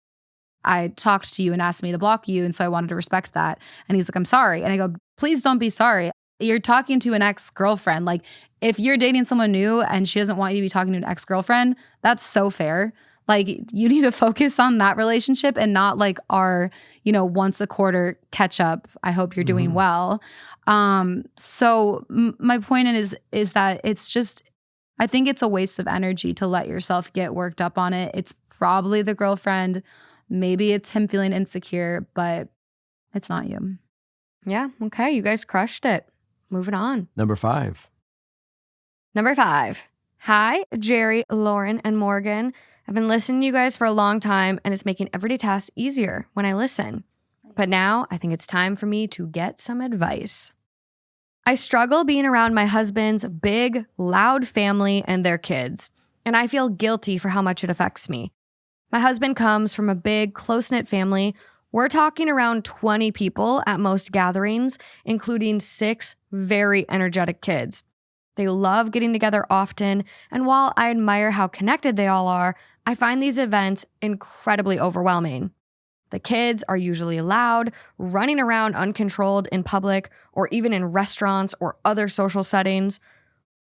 I talked to you and asked me to block you. And so I wanted to respect that. And he's like, I'm sorry. And I go, please don't be sorry. You're talking to an ex-girlfriend. Like if you're dating someone new and she doesn't want you to be talking to an ex-girlfriend, that's so fair. Like you need to focus on that relationship and not like our, once a quarter catch up. I hope you're doing well. So my point is that it's just, I think it's a waste of energy to let yourself get worked up on it. It's probably the girlfriend. Maybe it's him feeling insecure, but it's not you. Yeah. Okay. You guys crushed it. Moving on. Number 5. Hi, Jerry, Lauren, and Morgan. I've been listening to you guys for a long time, and it's making everyday tasks easier when I listen. But now I think it's time for me to get some advice. I struggle being around my husband's big, loud family and their kids, and I feel guilty for how much it affects me. My husband comes from a big, close-knit family. We're talking around 20 people at most gatherings, including 6 very energetic kids. They love getting together often, and while I admire how connected they all are, I find these events incredibly overwhelming. The kids are usually loud, running around uncontrolled in public or even in restaurants or other social settings.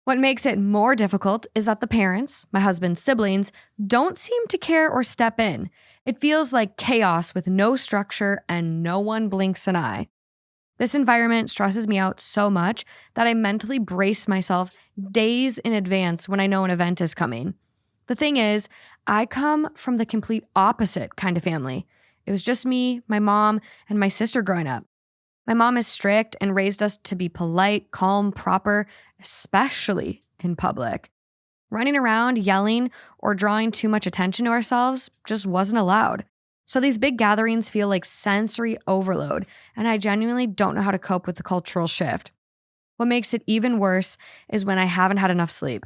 What makes it more difficult is that the parents, my husband's siblings, don't seem to care or step in. It feels like chaos with no structure and no one blinks an eye. This environment stresses me out so much that I mentally brace myself days in advance when I know an event is coming. The thing is, I come from the complete opposite kind of family. It was just me, my mom, and my sister growing up. My mom is strict and raised us to be polite, calm, proper, especially in public. Running around, yelling, or drawing too much attention to ourselves just wasn't allowed. So these big gatherings feel like sensory overload, and I genuinely don't know how to cope with the cultural shift. What makes it even worse is when I haven't had enough sleep.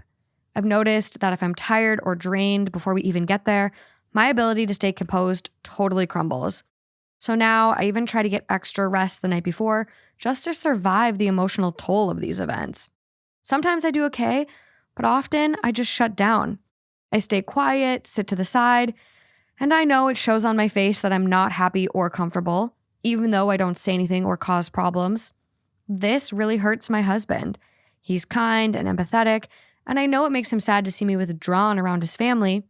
I've noticed that if I'm tired or drained before we even get there, my ability to stay composed totally crumbles. So now I even try to get extra rest the night before just to survive the emotional toll of these events. Sometimes I do okay, but often I just shut down. I stay quiet, sit to the side, and I know it shows on my face that I'm not happy or comfortable, even though I don't say anything or cause problems. This really hurts my husband. He's kind and empathetic, and I know it makes him sad to see me withdrawn around his family.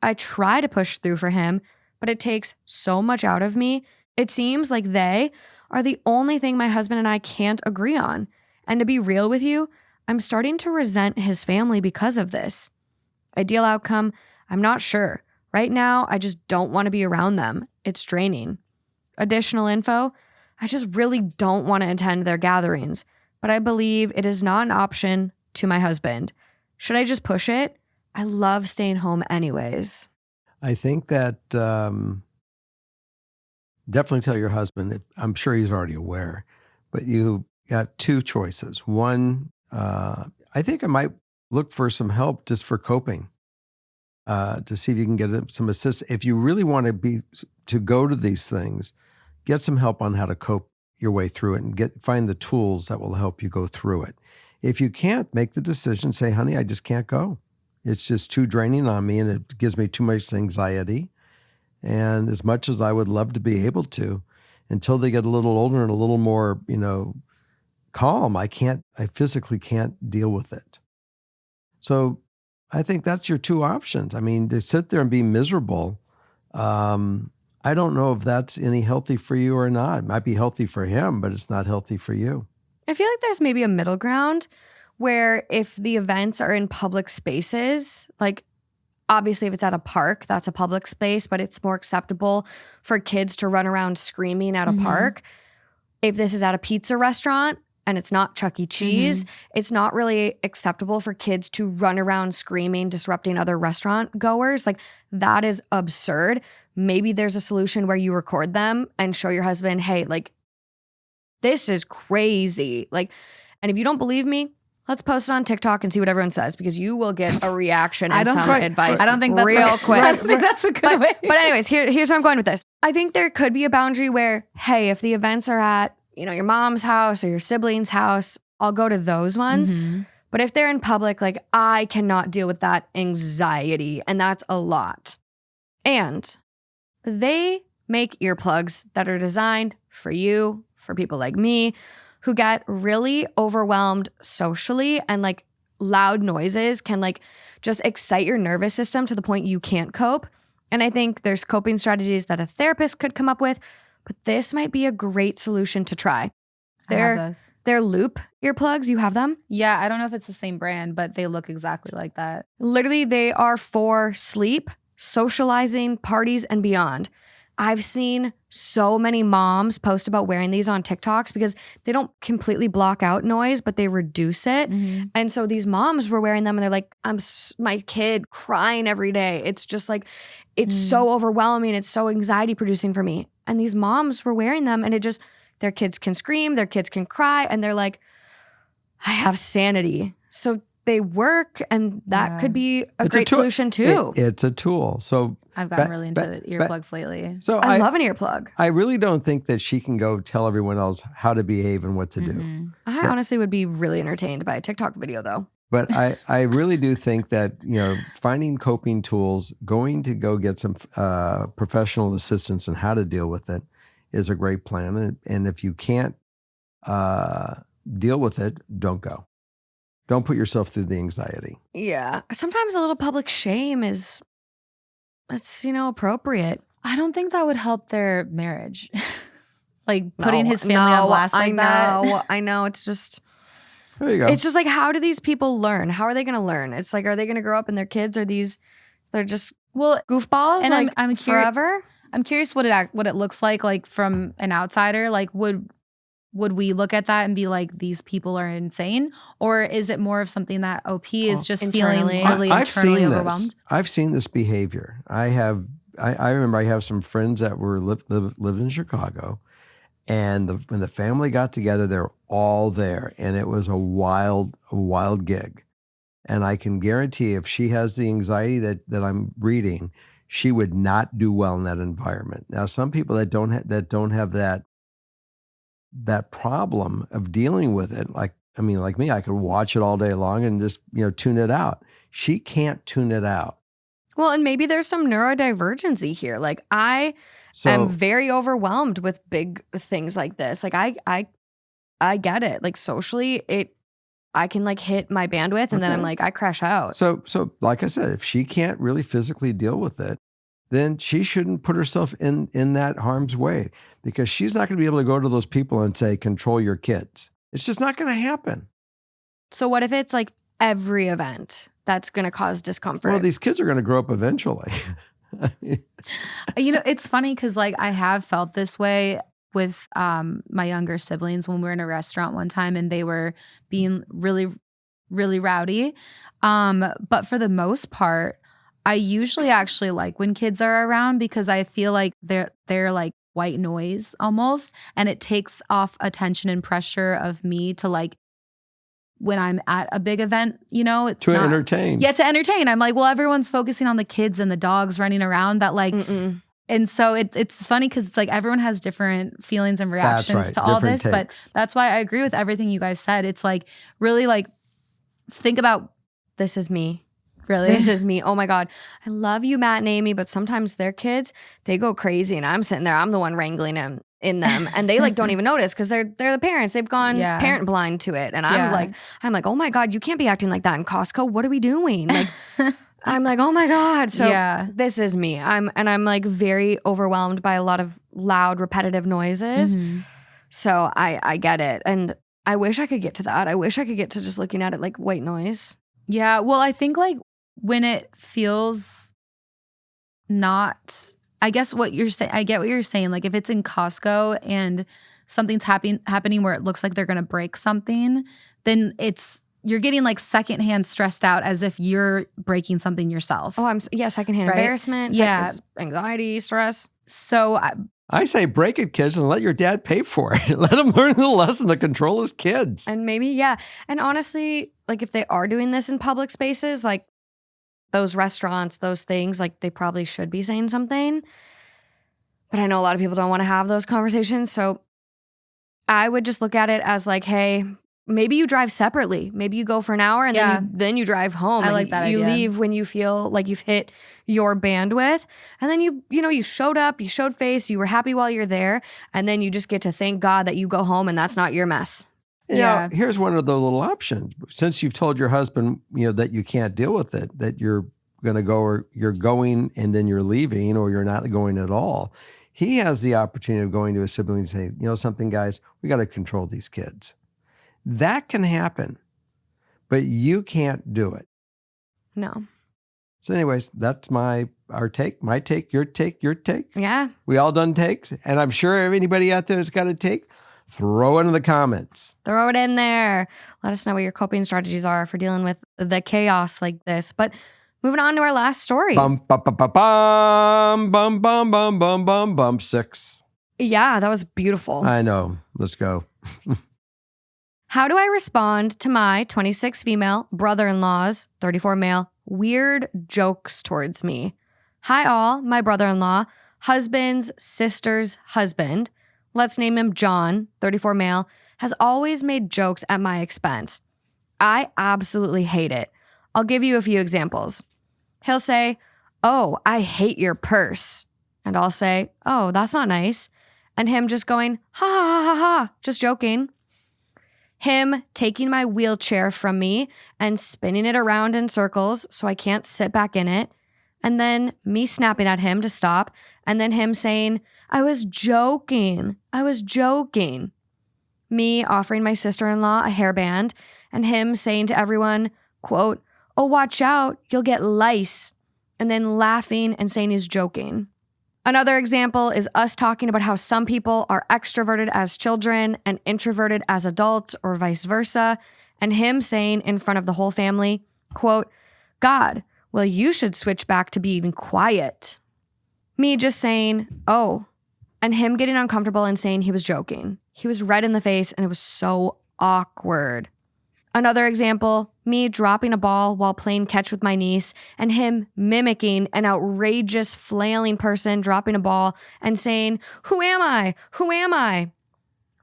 I try to push through for him, but it takes so much out of me. It seems like they are the only thing my husband and I can't agree on. And to be real with you, I'm starting to resent his family because of this. Ideal outcome, I'm not sure. Right now, I just don't want to be around them. It's draining. Additional info, I just really don't want to attend their gatherings, but I believe it is not an option to my husband. Should I just push it? I love staying home anyways. I think that definitely tell your husband. I'm sure he's already aware, but you got two choices. One, I think I might look for some help just for coping, to see if you can get some assistance. If you really want to go to these things, get some help on how to cope your way through it and find the tools that will help you go through it. If you can't, make the decision, say, honey, I just can't go. It's just too draining on me and it gives me too much anxiety. And as much as I would love to be able to, until they get a little older and a little more, calm, I physically can't deal with it. So I think that's your two options. I mean, to sit there and be miserable, I don't know if that's any healthy for you or not. It might be healthy for him, but it's not healthy for you. I feel like there's maybe a middle ground where if the events are in public spaces, like obviously if it's at a park, that's a public space, but it's more acceptable for kids to run around screaming at a park. If this is at a pizza restaurant and it's not Chuck E. Cheese, it's not really acceptable for kids to run around screaming, disrupting other restaurant goers. Like that is absurd. Maybe there's a solution where you record them and show your husband, hey, like this is crazy. Like, and if you don't believe me, let's post it on TikTok and see what everyone says because you will get a reaction and some advice. I don't think that's real quick. I don't think that's a good way. But anyways, here's where I'm going with this. I think there could be a boundary where, hey, if the events are at, your mom's house or your sibling's house, I'll go to those ones. But if they're in public, like I cannot deal with that anxiety, and that's a lot. And they make earplugs that are designed for you, for people like me, who get really overwhelmed socially, and like loud noises can like just excite your nervous system to the point you can't cope. And I think there's coping strategies that a therapist could come up with, but this might be a great solution to try. They're loop earplugs. You have them? Yeah, I don't know if it's the same brand, but they look exactly like that. Literally, they are for sleep, socializing, parties, and beyond. I've seen so many moms post about wearing these on TikToks because they don't completely block out noise, but they reduce it. And so these moms were wearing them and they're like, my kid crying every day. It's just like, it's so overwhelming. It's so anxiety producing for me. And these moms were wearing them and their kids can scream, their kids can cry, and they're like, I have sanity. So they work, and that could be a great solution too. It's a tool. So I've gotten really into the earplugs lately. So I love an earplug. I really don't think that she can go tell everyone else how to behave and what to do. I honestly would be really entertained by a TikTok video though. But I really do think that, finding coping tools, going to go get some professional assistance on how to deal with it is a great plan. And if you can't deal with it, don't go. Don't put yourself through the anxiety. Yeah. Sometimes a little public shame it's appropriate. I don't think that would help their marriage. Like putting his family on blast like that. I know. It's just, There you go. it's just like, how do these people learn? How are they going to learn? It's like, are they going to grow up and their kids are they're just goofballs? And like, I'm forever. I'm curious what it looks like from an outsider. Like would we look at that and be like, these people are insane? Or is it more of something that OP is just feeling internally. really I've internally seen overwhelmed? this. I've seen this behavior. I remember I have some friends that lived in Chicago, and when the family got together, they were all there, and it was a wild gig. And I can guarantee if she has the anxiety that I'm reading, she would not do well in that environment. Now, some people that don't have that problem of dealing with it, like me, I could watch it all day long and just tune it out. She can't tune it out. Well, and maybe there's some neurodivergency here. Like I am very overwhelmed with big things like this. Like I get it. Like socially, I can like hit my bandwidth and then I'm like, I crash out. So like I said, if she can't really physically deal with it, then she shouldn't put herself in that harm's way, because she's not going to be able to go to those people and say, control your kids. It's just not going to happen. So what if it's like every event that's going to cause discomfort? Well, these kids are going to grow up eventually. It's funny because like I have felt this way with my younger siblings when we were in a restaurant one time and they were being really, really rowdy. But for the most part, I usually actually like when kids are around because I feel like they're like white noise almost, and it takes off attention and pressure of me to like when I'm at a big event, it's to not, entertain. Yeah, to entertain. I'm like, well, everyone's focusing on the kids and the dogs running around that like, and so it's funny because it's like everyone has different feelings and reactions to all different this, takes. but that's why I agree with everything you guys said. It's like really like think about This is me. really. This is me. Oh my God. I love you, Matt and Amy, but sometimes their kids, they go crazy and I'm sitting there, I'm the one wrangling them in them. And they like don't even notice because they're the parents. They've gone parent blind to it. And I'm like, oh my God, you can't be acting like that in Costco. What are we doing? Like I'm like, oh my God. So this is me. I'm like very overwhelmed by a lot of loud, repetitive noises. So I get it. And I wish I could get to that. I wish I could get to just looking at it like white noise. Yeah. Well, I think like when it feels not, I guess what you're saying, I get what you're saying. Like if it's in Costco and something's happening where it looks like they're going to break something, then you're getting like secondhand stressed out as if you're breaking something yourself. Oh, secondhand embarrassment, anxiety, stress. So I say break it, kids, and let your dad pay for it. Let him learn the lesson to control his kids. And maybe, and honestly, like if they are doing this in public spaces, like those restaurants, those things, like they probably should be saying something. But I know a lot of people don't want to have those conversations. So I would just look at it as like, hey, maybe you drive separately. Maybe you go for an hour and then you drive home. I like that idea. You leave when you feel like you've hit your bandwidth. And then you showed up, you showed face, you were happy while you're there. And then you just get to thank God that you go home and that's not your mess. Yeah. Here's one of the little options. Since you've told your husband, that you can't deal with it, that you're going to go or you're going and then you're leaving or you're not going at all. He has the opportunity of going to his sibling and saying, something, guys, we got to control these kids. That can happen, but you can't do it. No. So anyways, that's our take, my take, your take, your take. Yeah. We all done takes. And I'm sure anybody out there that's got a take, throw it in the comments. Throw it in there. Let us know what your coping strategies are for dealing with the chaos like this. But moving on to our last story. Bum, bum, bum, bum, bum, bum, bum, bum, bum, bum, bum, 6. Yeah, that was beautiful. I know. Let's go. How do I respond to my 26 female brother-in-law's 34 male weird jokes towards me? Hi all, my brother-in-law, husband's sister's husband, let's name him John, 34 male, has always made jokes at my expense. I absolutely hate it. I'll give you a few examples. He'll say, "Oh, I hate your purse." And I'll say, "Oh, that's not nice." And him just going, "Ha ha ha ha ha," just joking. Him taking my wheelchair from me and spinning it around in circles so I can't sit back in it. And then me snapping at him to stop. And then him saying, "I was joking. I was joking." Me offering my sister-in-law a hairband and him saying to everyone, quote, "Oh, watch out, you'll get lice." And then laughing and saying he's joking. Another example is us talking about how some people are extroverted as children and introverted as adults or vice versa, and him saying in front of the whole family, quote, "God, well, you should switch back to being quiet." Me just saying, "Oh," and him getting uncomfortable and saying he was joking. He was red in the face and it was so awkward. Another example, me dropping a ball while playing catch with my niece and him mimicking an outrageous flailing person dropping a ball and saying, "Who am I? Who am I?"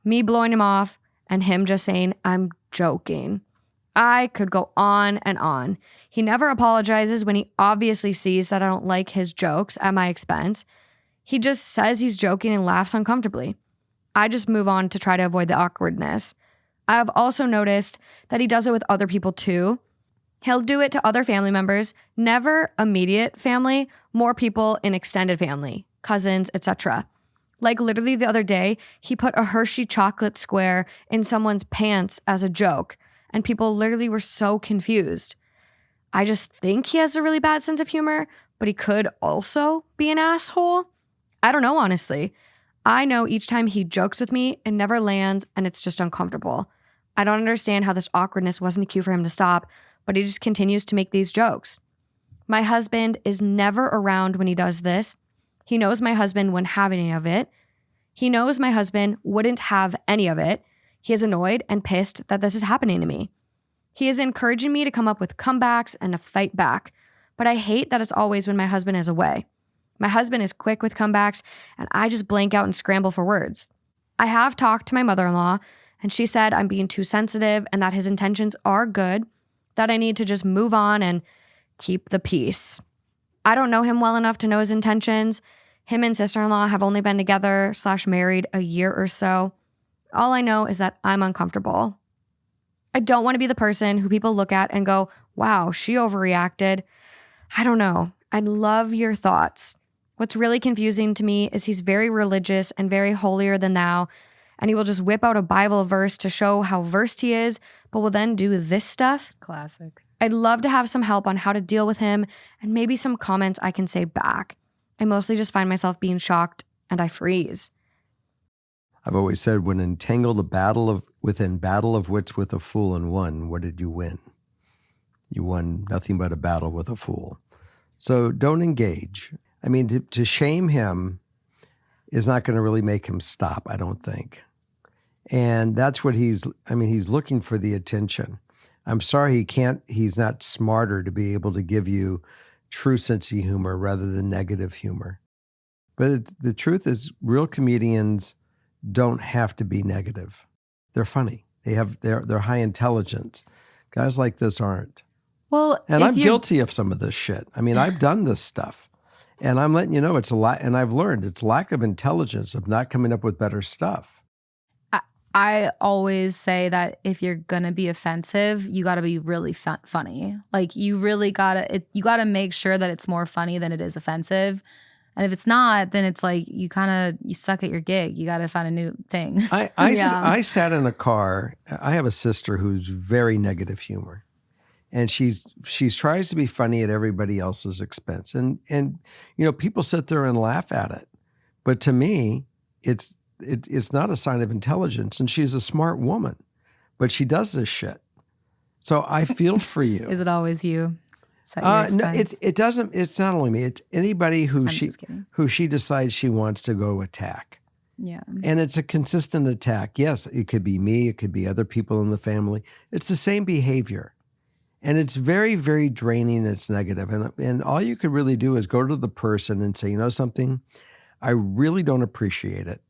Me blowing him off and him just saying, "I'm joking." I could go on and on. He never apologizes when he obviously sees that I don't like his jokes at my expense. He just says he's joking and laughs uncomfortably. I just move on to try to avoid the awkwardness. I have also noticed that he does it with other people too. He'll do it to other family members, never immediate family, more people in extended family, cousins, etc. Like literally the other day, he put a Hershey chocolate square in someone's pants as a joke, and people literally were so confused. I just think he has a really bad sense of humor, but he could also be an asshole. I don't know, honestly. I know each time he jokes with me, it never lands and it's just uncomfortable. I don't understand how this awkwardness wasn't a cue for him to stop, but he just continues to make these jokes. My husband is never around when he does this. He knows my husband wouldn't have any of it. He knows my husband wouldn't have any of it. He is annoyed and pissed that this is happening to me. He is encouraging me to come up with comebacks and to fight back, but I hate that it's always when my husband is away. My husband is quick with comebacks, and I just blank out and scramble for words. I have talked to my mother-in-law, and she said I'm being too sensitive and that his intentions are good, that I need to just move on and keep the peace. I don't know him well enough to know his intentions. Him and sister-in-law have only been together / married a year or so. All I know is that I'm uncomfortable. I don't want to be the person who people look at and go, "Wow, she overreacted." I don't know. I'd love your thoughts. What's really confusing to me is he's very religious and very holier than thou, and he will just whip out a Bible verse to show how versed he is, but will then do this stuff. Classic. I'd love to have some help on how to deal with him and maybe some comments I can say back. I mostly just find myself being shocked and I freeze. I've always said, when entangled within battle of wits with a fool and won, what did you win? You won nothing but a battle with a fool. So don't engage. I mean, to shame him is not going to really make him stop, I don't think. And that's what he's looking for the attention. I'm sorry he's not smarter to be able to give you true sense of humor rather than negative humor. But the truth is, real comedians don't have to be negative. They're funny. They're high intelligence. Guys like this aren't. Well, and I'm guilty of some of this shit. I mean, I've done this stuff. And I'm letting you know it's a lot, and I've learned it's lack of intelligence of not coming up with better stuff. I always say that if you're gonna be offensive, you gotta be really funny. Like you really gotta make sure that it's more funny than it is offensive. And if it's not, then it's like you suck at your gig. You gotta find a new thing. I sat in a car. I have a sister who's very negative humor. And she tries to be funny at everybody else's expense. And people sit there and laugh at it. But to me, it's not a sign of intelligence. And she's a smart woman, but she does this shit. So I feel for you. Is it always you? No, it doesn't. It's not only me. It's anybody who she decides she wants to go attack. Yeah. And it's a consistent attack. Yes, it could be me. It could be other people in the family. It's the same behavior. And it's very, very draining. It's negative. And all you could really do is go to the person and say, you know something? I really don't appreciate it.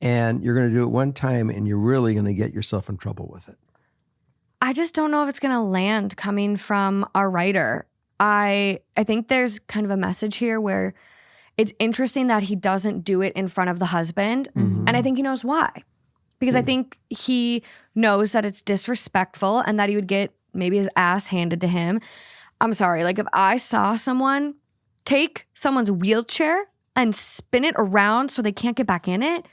And you're going to do it one time and you're really going to get yourself in trouble with it. I just don't know if it's going to land coming from a writer. I think there's kind of a message here where it's interesting that he doesn't do it in front of the husband. Mhm. And I think he knows why. Because I think he knows that it's disrespectful and that he would get maybe his ass handed to him. I'm sorry. Like if I saw someone take someone's wheelchair and spin it around so they can't get back in it,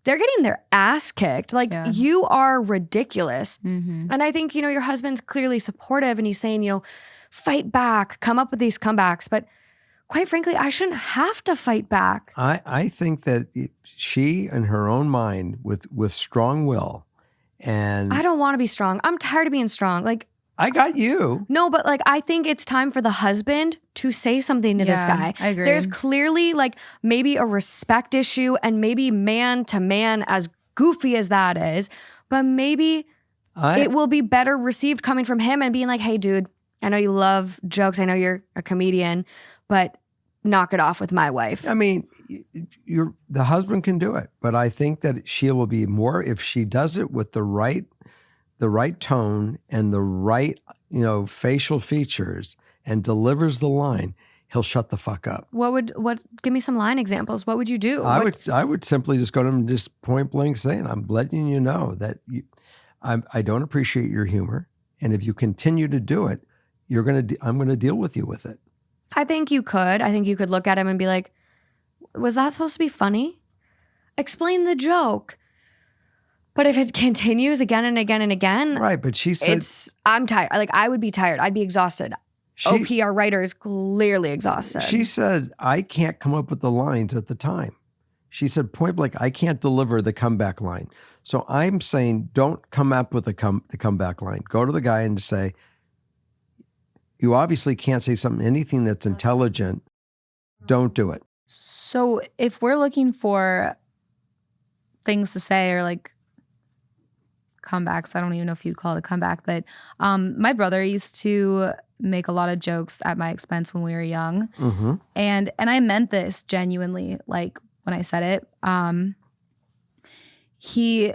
they're getting their ass kicked. Like you are ridiculous. Mhm. And I think, your husband's clearly supportive and he's saying, fight back, come up with these comebacks. But quite frankly, I shouldn't have to fight back. I think that she, in her own mind, with strong will, and I don't want to be strong. I'm tired of being strong. Like, I got you. no, but like, I think it's time for the husband to say something to this guy. I agree. There's clearly like maybe a respect issue and maybe man to man, as goofy as that is, but maybe it will be better received coming from him and being like, hey, dude, I know you love jokes. I know you're a comedian, but knock it off with my wife. I mean, the husband can do it, but I think that she will be more if she does it with the right tone and the right, facial features and delivers the line. He'll shut the fuck up. Give me some line examples. What would you do? I would simply just go to him and just point blank saying, I'm letting you know that I don't appreciate your humor. And if you continue to do it, I'm going to deal with you with it. I think you could. I think you could look at him and be like, was that supposed to be funny? Explain the joke. But if it continues again and again and again, right? But she said, I'm tired. Like I would be tired. I'd be exhausted. OPR writer is clearly exhausted. She said, I can't come up with the lines at the time. She said, point blank, I can't deliver the comeback line. So I'm saying, don't come up with the comeback line. Go to the guy and say, you obviously can't say anything that's intelligent. Don't do it. So if we're looking for things to say or like comebacks, I don't even know if you'd call it a comeback, but my brother used to make a lot of jokes at my expense when we were young. Mm-hmm. And I meant this genuinely, like when I said it. He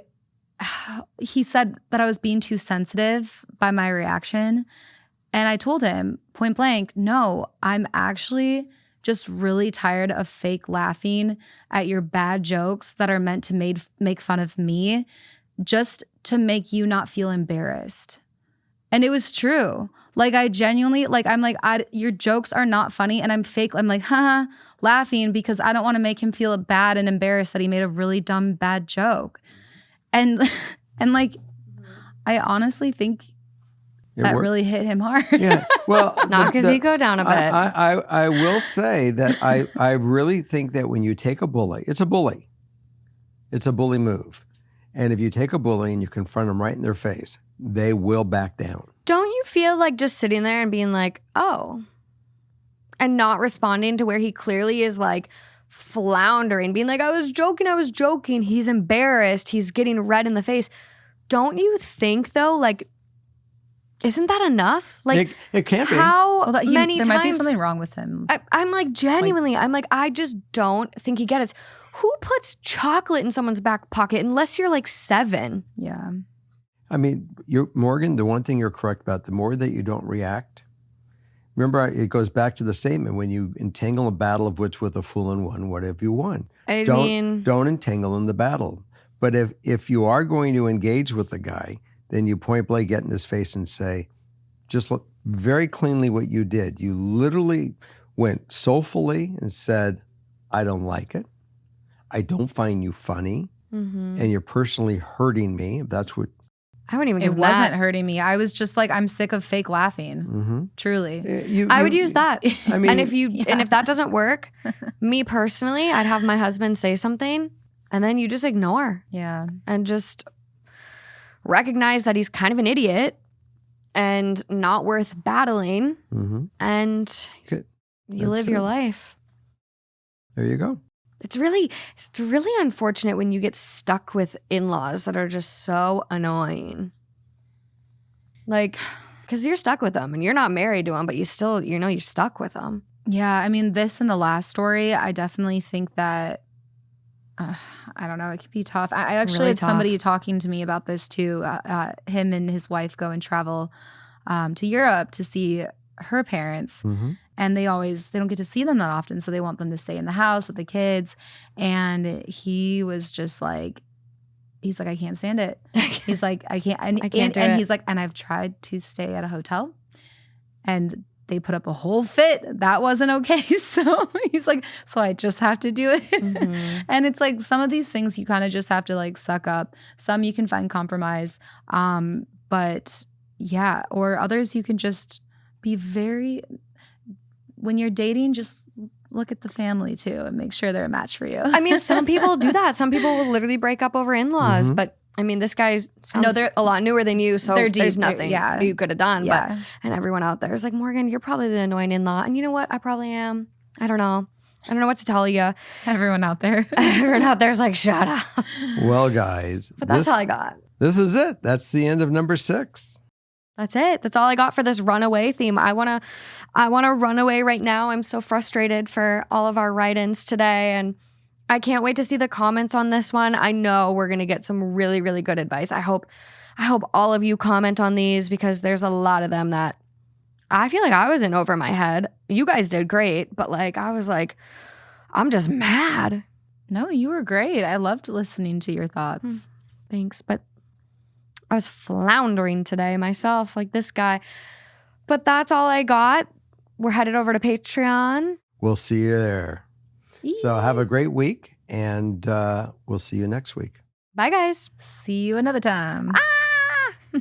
said that I was being too sensitive by my reaction. And I told him point blank, no, I'm actually just really tired of fake laughing at your bad jokes that are meant to make fun of me just to make you not feel embarrassed. And it was true. Like I genuinely, like I'm like, your jokes are not funny and I'm like, haha, laughing because I don't want to make him feel bad and embarrassed that he made a really dumb, bad joke. And like, I honestly think that really hit him hard. Yeah. Well, knock his ego down a bit. I will say that I really think that when you take a bully, it's a bully. It's a bully move. And if you take a bully and you confront them right in their face, they will back down. Don't you feel like just sitting there and being like, oh, and not responding to where he clearly is like floundering, being like, I was joking. He's embarrassed. He's getting red in the face. Don't you think though, like, isn't that enough? Like it can't be. How many there times? might be something wrong with him. I'm like genuinely, I'm like, I just don't think he gets it. Who puts chocolate in someone's back pocket unless you're like 7? Yeah. I mean, Morgan, the one thing you're correct about, the more that you don't react, remember, it goes back to the statement, when you entangle a battle of wits with a fool and won, what have you won? Don't entangle in the battle. But if you are going to engage with the guy, then you point blank get in his face and say, just look very cleanly what you did. You literally went soulfully and said, I don't like it. I don't find you funny. Mm-hmm. And you're personally hurting me. If that's what. I wouldn't even give It wasn't hurting me. I was just like, I'm sick of fake laughing. Mm-hmm. Truly. I would use that. I mean, and if that doesn't work, me personally, I'd have my husband say something and then you just ignore. Yeah. And just recognize that he's kind of an idiot and not worth battling. Mm-hmm. And you live your life. There you go. It's really unfortunate when you get stuck with in-laws that are just so annoying. Like, because you're stuck with them and you're not married to them, but you still, you're stuck with them. Yeah. I mean, this and the last story, I definitely think that I don't know. It could be tough. I actually Really had somebody tough. talking to me about this too. Him and his wife go and travel to Europe to see her parents. Mm-hmm. And they don't get to see them that often. So they want them to stay in the house with the kids. And he was just like, he's like, I can't stand it. He's like, I can't. And, I can't do and it. he's like, and I've tried to stay at a hotel and they put up a whole fit. That wasn't okay. So he's like, so I just have to do it. Mhm. And it's like some of these things you kind of just have to like suck up. Some you can find compromise. But yeah, or others you can just be when you're dating, just look at the family too and make sure they're a match for you. I mean, some people do that. Some people will literally break up over in-laws. Mhm. But I mean, this guy sounds they're- a lot newer than you, so they're deep. there's They're- nothing yeah. you could have done. Yeah. But and everyone out there is like, Morgan, you're probably the annoying in-law. And you know what? I probably am. I don't know. I don't know what to tell you. Everyone out there. Everyone out there's like, shut up. Well, guys, But that's all I got. This is it. That's the end of number 6. That's it. That's all I got for this runaway theme. I wanna run away right now. I'm so frustrated for all of our write-ins today, and I can't wait to see the comments on this one. I know we're gonna get some really, really good advice. I hope all of you comment on these because there's a lot of them that I feel like I was in over my head. You guys did great, but like I was like, I'm just mad. No, you were great. I loved listening to your thoughts. Thanks, but I was floundering today myself, like this guy. But that's all I got. We're headed over to Patreon. We'll see you there. So have a great week, and we'll see you next week. Bye, guys. See you another time. Ah!